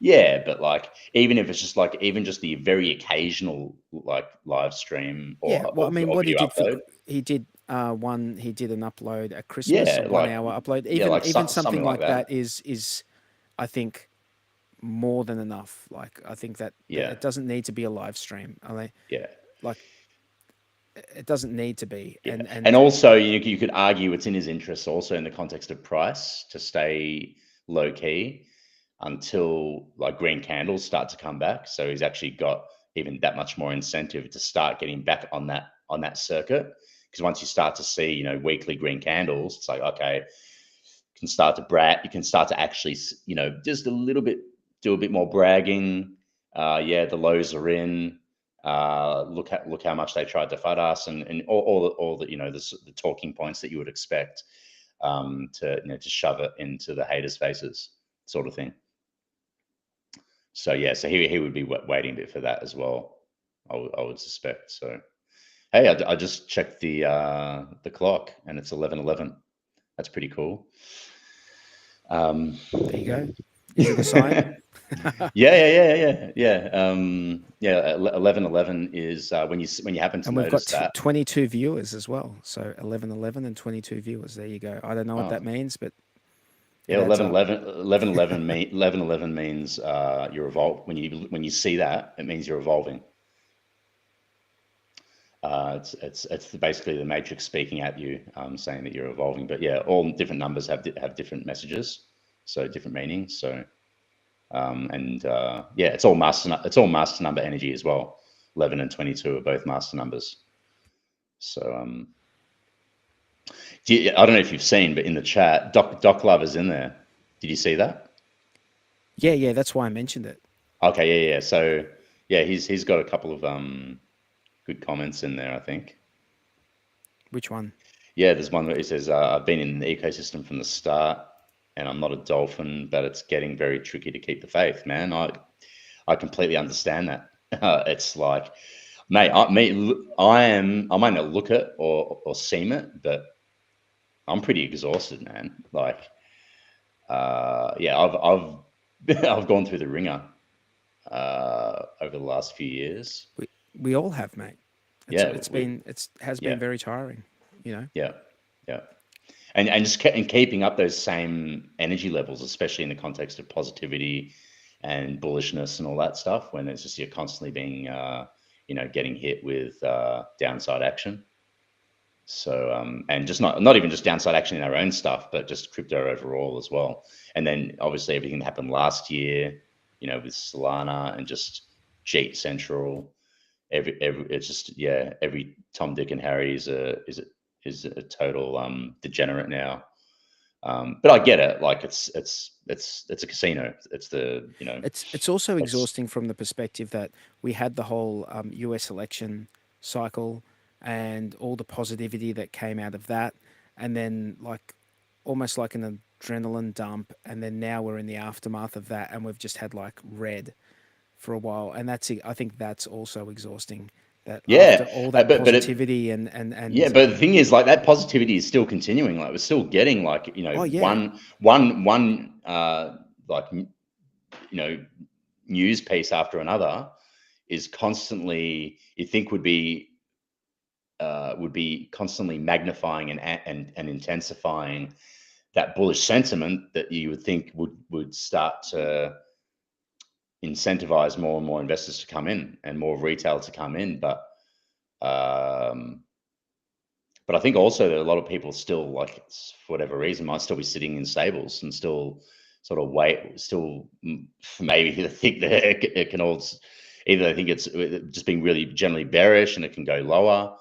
yeah. But like even if it's just like even just the very occasional like live stream Yeah, well, I mean, or what he video did for upload, he did he did an upload at Christmas, a yeah, 1 hour upload. yeah, Even like something something like like that, that is I think more than enough. Like I think that yeah, it doesn't need to be a live stream. I mean, yeah. like it doesn't need to be. Yeah, and And also you could argue it's in his interest also in the context of price to stay low key until like green candles start to come back. So he's actually got even that much more incentive to start getting back on that circuit. Because once you start to see weekly green candles, it's like okay, you can start to brag. You can start to actually just a little bit do a bit more bragging. Yeah, the lows are in. Look how much they tried to fud us, and all the the talking points that you would expect to shove it into the haters' faces, sort of thing. So yeah, so he would be waiting a bit for that as well. I would suspect. So hey, I just checked the clock, and it's 11:11. That's pretty cool. there you go. Is it a sign? Yeah. 11:11 is when you happen to And we've got notice that. 22 viewers as well. So 11:11 and 22 viewers. There you go. I don't know what that Oh, means, but yeah, it adds up. 11:11 means you're evolved. When you see that, it means you're evolving. It's basically the matrix speaking at you, saying that you're evolving. But yeah, all different numbers have different messages, so different meanings. So yeah, it's all master number energy as well. 11 and 22 are both master numbers. So I don't know if you've seen, but in the chat, Doc Love is in there. Did you see that? Yeah, that's why I mentioned it. Okay, yeah. So yeah, he's got a couple of good comments in there, I think. Which one? Yeah, there's one where he says, "I've been in the ecosystem from the start, and I'm not a dolphin, but it's getting very tricky to keep the faith, man. I completely understand that. It's like, mate, I might not look it or seem it, but I'm pretty exhausted, man. Like, yeah, I've gone through the ringer over the last few years. We all have, mate. Yeah, It's has been yeah, very tiring, you know. yeah, yeah. And just keeping up those same energy levels, especially in the context of positivity and bullishness and all that stuff, when it's just you're constantly being, getting hit with downside action. So, and just not even just downside action in our own stuff, but just crypto overall as well. And then obviously everything that happened last year, with Solana and just Jeet Central, it's just every Tom, Dick, and Harry is a total degenerate now. But I get it. Like it's a casino. It's the It's also it's exhausting from the perspective that we had the whole U.S. election cycle and all the positivity that came out of that, and then like almost like an adrenaline dump, and then now we're in the aftermath of that, and we've just had like red for a while, and I think that's also exhausting. That after yeah. all that positivity Yeah, and but the thing is, like that positivity is still continuing. Like we're still getting like oh yeah, one like news piece after another, is constantly, you think would be constantly magnifying and intensifying that bullish sentiment, that you would think would start to incentivize more and more investors to come in and more retail to come in. Um, but I think also that a lot of people still, like, for whatever reason, might still be sitting in stables and still sort of maybe they think that it can all, either they think it's just being really generally bearish and it can go lower.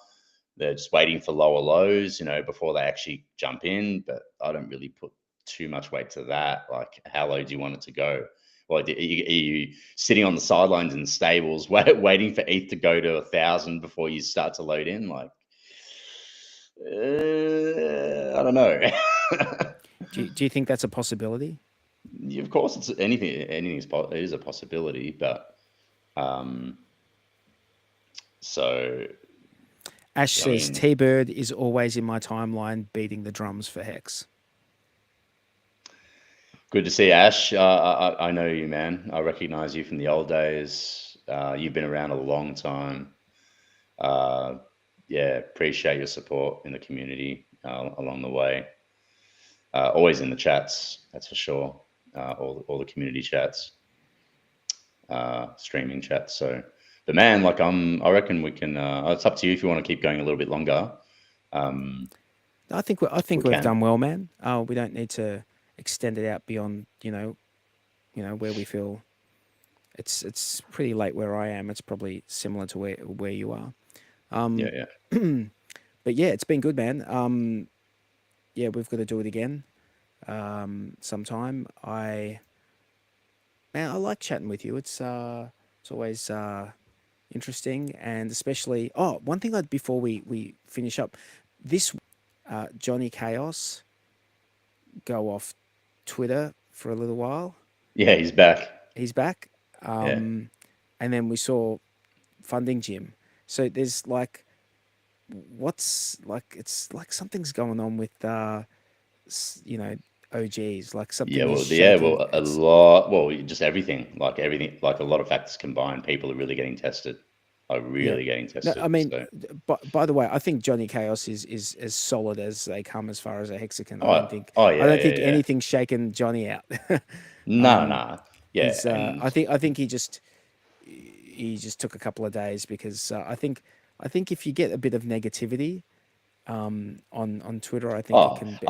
They're just waiting for lower lows, before they actually jump in. But I don't really put too much weight to that. Like, how low do you want it to go? Well, are you sitting on the sidelines in stables, waiting for ETH to go to 1,000 before you start to load in? Like, I don't know. Do you think that's a possibility? Of course, it's is a possibility, but so Ash I says mean, T-Bird is always in my timeline beating the drums for Hex. good to see Ash. I know you, man. I recognize you from the old days. You've been around a long time. Yeah, appreciate your support in the community along the way. Always in the chats, that's for sure. All the community chats, streaming chats. So, but man, like I reckon we can. It's up to you if you want to keep going a little bit longer. I think We we've can. done well, man. We don't need to extend it out beyond where we feel it's pretty late where I am. It's probably similar to where you are. Yeah, yeah. But yeah, it's been good, man. Yeah, we've got to do it again sometime. Man, I like chatting with you. It's always interesting, and especially one thing before we finish up, this Johnny Chaos go off Twitter for a little while. Yeah, he's back. He's back, Yeah. and then we saw Funding Jim. So there's like, what's like? It's like something's going on with you know OGs. Like Yeah, something is well, yeah, shaking. well, a It's lot. Well, just everything, like a lot of factors combined. People are really getting tested. Are Yeah. really getting No, tested. I mean, So, by the way, I think Johnny Chaos is as solid as they come as far as a hexagon. oh I yeah, don't yeah, think yeah. anything's shaken Johnny out. No, no, yeah, He's and I think he just took a couple of days because I think if you get a bit of negativity on Twitter, I think it can be.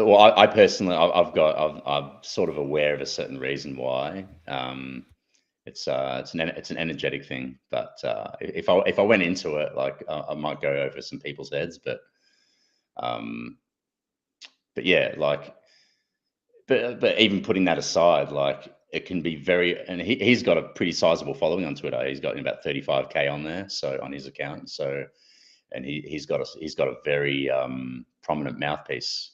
well, I personally, I'm sort of aware of a certain reason why. It's an energetic thing, but if I went into it, like I might go over some people's heads, um, but yeah, like, but even putting that aside, like it can be very, and he's got a pretty sizable following on Twitter. He's got about 35K on there, so on his account. So, and he's got a very prominent mouthpiece.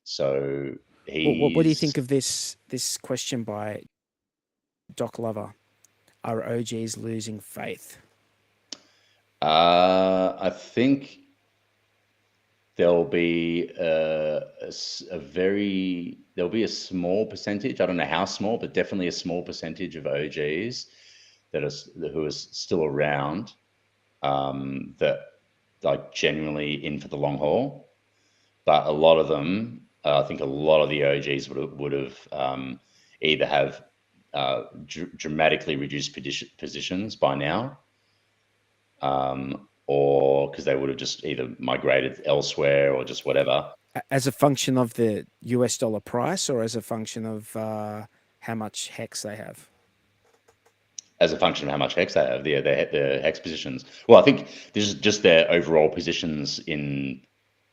So What do you he's think of this question by Doc Lover? Are OGs losing faith? I think there'll be there'll be a small percentage. I don't know how small, but definitely a small percentage of OGs who are still around, that like genuinely in for the long haul. But a lot of them, I think a lot of the OGs would have either have dramatically reduced positions by now, or because they would have just either migrated elsewhere or just whatever. As a function of the US dollar price, or as a function of how much hex they have? As a function of how much hex they have, the hex positions. Well, I think this is just their overall positions in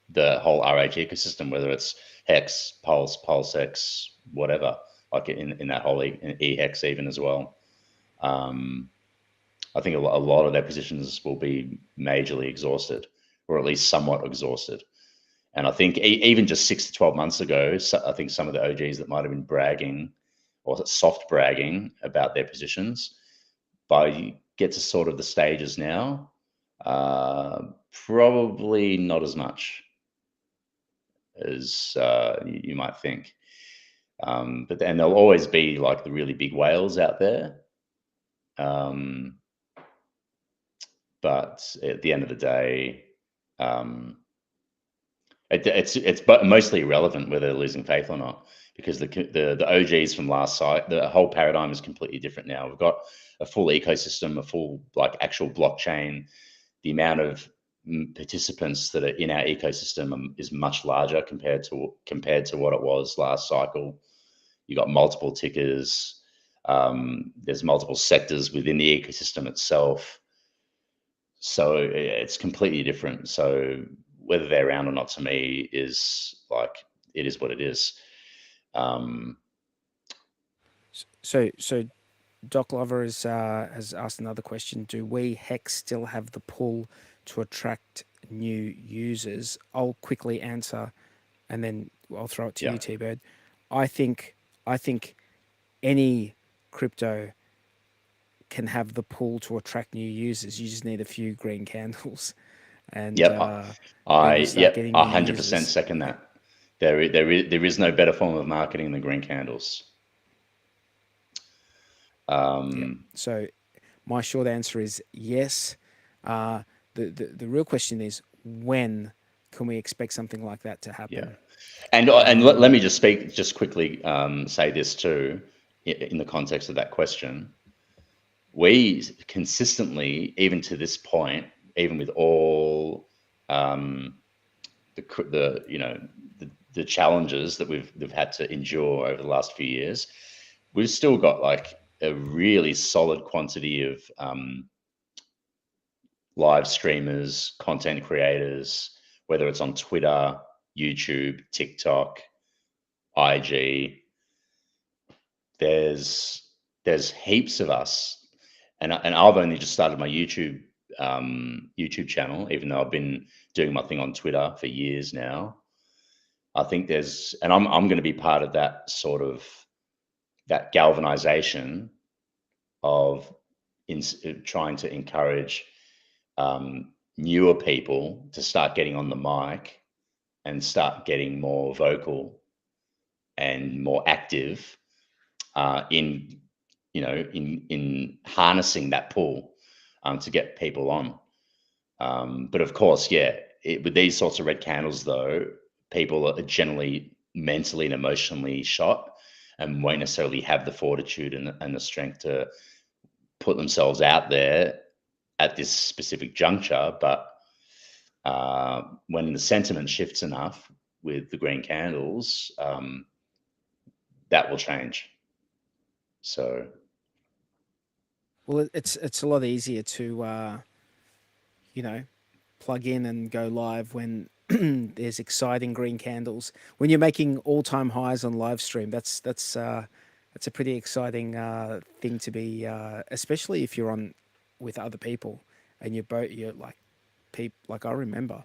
the whole RH ecosystem, whether it's hex, pulse hex, whatever, like in that whole hex even as well. I think a lot of their positions will be majorly exhausted, or at least somewhat exhausted. And I think even just 6 to 12 months ago, I think some of the OGs that might have been bragging or soft bragging about their positions, by you get to sort of the stages now, probably not as much as you might think. But then there'll always be like the really big whales out there. Um, but at the end of the day, um, it's but mostly irrelevant whether they're losing faith or not, because the OGs from last site, the whole paradigm is completely different now. We've got a full ecosystem, a full like actual blockchain. The amount of participants that are in our ecosystem is much larger compared to what it was last cycle. You got multiple tickers. There's multiple sectors within the ecosystem itself, so it's completely different. So whether they're around or not, to me, is like it is what it is. Um, So Doc Lover has asked another question. Do we Hex still have the pull to attract new users? I'll quickly answer, and then I'll throw it to yeah, you, T Bird. I think I think any crypto can have the pull to attract new users. You just need a few green candles, and yep, then you'll start yep, getting new 100% users. second that. There is no better form of marketing than green candles. Yeah. Um, So my short answer is yes. Uh, the real question is, when can we expect something like that to yeah, happen? and let me just speak just quickly, say this too, in the context of that question. We consistently, even to this point, even with all um, the the challenges that we've had to endure over the last few years, we've still got like a really solid quantity of live streamers, content creators, whether it's on Twitter, YouTube, TikTok, IG. There's there's heaps of us, and I've only just started my YouTube channel, even though I've been doing my thing on Twitter for years now. I think and I'm going to be part of that sort of that galvanization of trying to encourage newer people to start getting on the mic and start getting more vocal and more active in in harnessing that pull to get people on. But of course, yeah, with these sorts of red candles, though, people are generally mentally and emotionally shot and won't necessarily have the fortitude and the strength to put themselves out there at this specific juncture. But when the sentiment shifts enough with the green candles, that will change. So, Well, it's a lot easier to you know, plug in and go live when there's exciting green candles. When you're making all-time highs on live stream, that's a pretty exciting thing to be, especially if you're on with other people and you're like like I remember,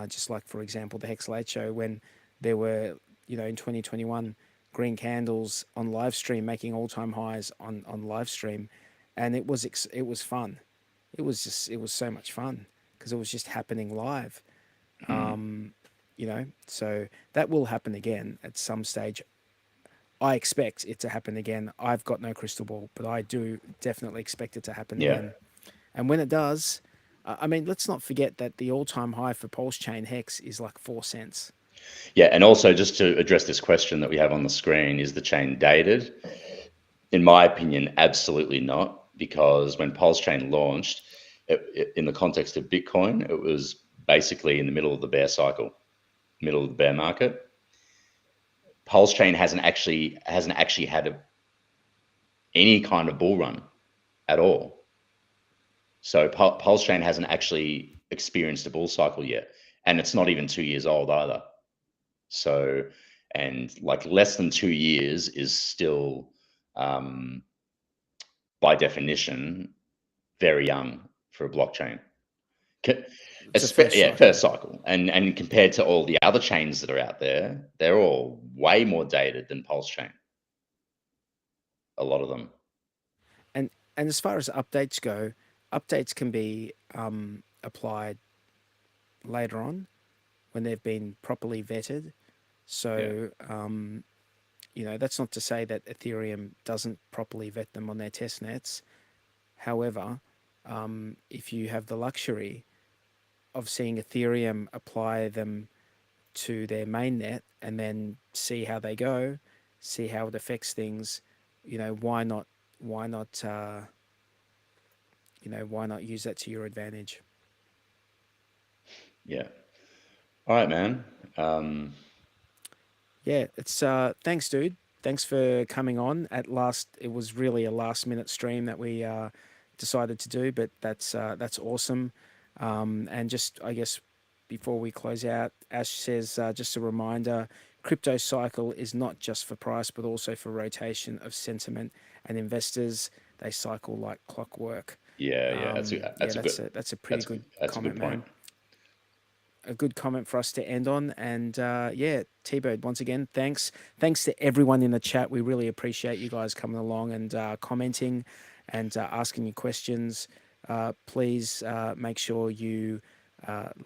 just like for example the Hex Late Show when there were, in 2021 green candles on live stream making all-time highs on live stream, and it was fun. It was so much fun because it was just happening live. mm, So that will happen again at some stage. I expect it to happen again. I've got no crystal ball, but I do definitely expect it to happen yeah. again. And when it does, I mean, let's not forget that the all-time high for Pulse Chain Hex is like 4 cents. Yeah, and also just to address this question that we have on the screen, is the chain dated? In my opinion, absolutely not, because when Pulse Chain launched, in the context of Bitcoin, it was basically in the middle of the bear cycle, middle of the bear market. Pulse Chain hasn't actually had any kind of bull run at all. So Pulse Chain hasn't actually experienced a bull cycle yet, and it's not even 2 years old either. So, and like less than 2 years is still, um, by definition, very young for a blockchain. It's a first Yeah, cycle. first cycle, and compared to all the other chains that are out there, they're all way more dated than Pulse Chain. A lot of them. And as far as updates go, updates can be applied later on when they've been properly vetted. Yeah. So that's not to say that Ethereum doesn't properly vet them on their test nets. However, if you have the luxury of seeing Ethereum apply them to their mainnet and then see how they go, see how it affects things, why not? Why not? Why not use that to your advantage? Yeah. All right, man. Um, Yeah, it's thanks, dude. Thanks for coming on at last. It was really a last minute stream that we decided to do, but that's awesome. And just I guess before we close out, Ash says just a reminder: crypto cycle is not just for price, but also for rotation of sentiment and investors. They cycle like clockwork. yeah, yeah. Yeah, that's a pretty good That's a good comment, point. man. A good comment for us to end on. And yeah, T Bird, once again, thanks. Thanks to everyone in the chat. We really appreciate you guys coming along and commenting and asking your questions. Please make sure you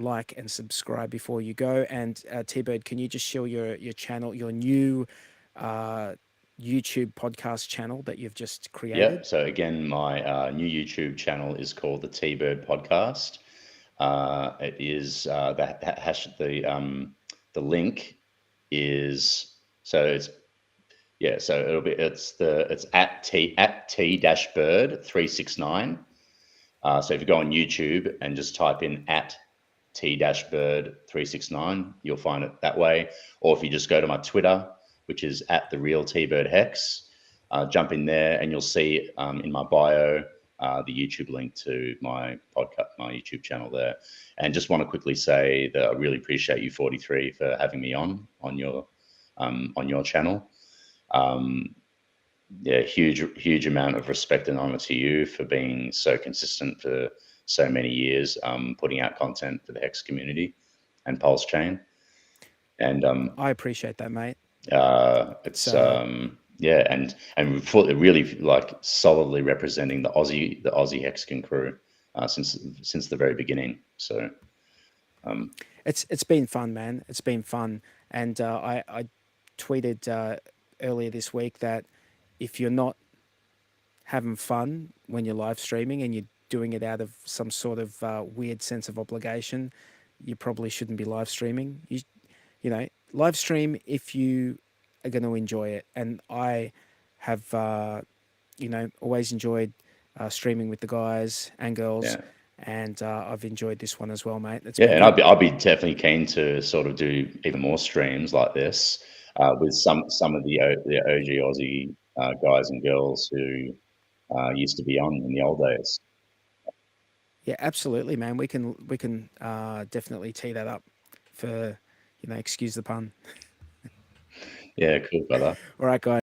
like and subscribe before you go. And T Bird, can you just show your channel, your new uh, YouTube podcast channel that you've just created? Yep. So again, my new YouTube channel is called the T Bird Podcast. It is the link is so it's yeah so it'll be it's at t dash bird 369. So if you go on YouTube and just type in at t-bird 369, you'll find it that way. Or if you just go to my Twitter, which is at the real t-bird hex, jump in there and you'll see in my bio the YouTube link to my podcast, my YouTube channel there. And just want to quickly say that I really appreciate you 43 for having me on your channel. Yeah, huge amount of respect and honor to you for being so consistent for so many years, putting out content for the Hex community and Pulse Chain. And I appreciate that, mate. It's it's yeah, and really like solidly representing the Aussie Hexagon crew since the very beginning. So it's been fun, man. It's been fun, and I tweeted earlier this week that if you're not having fun when you're live streaming and you're doing it out of some sort of weird sense of obligation, you probably shouldn't be live streaming. Live stream if you are going to enjoy it, and I have always enjoyed streaming with the guys and girls. yeah. And I've enjoyed this one as well, mate. It's Yeah, been and good. I'd be definitely keen to sort of do even more streams like this with some of the OG Aussie guys and girls who used to be on in the old days. Yeah, absolutely, man. We can definitely tee that up for excuse the pun. Yeah, cool, brother. All right, guys.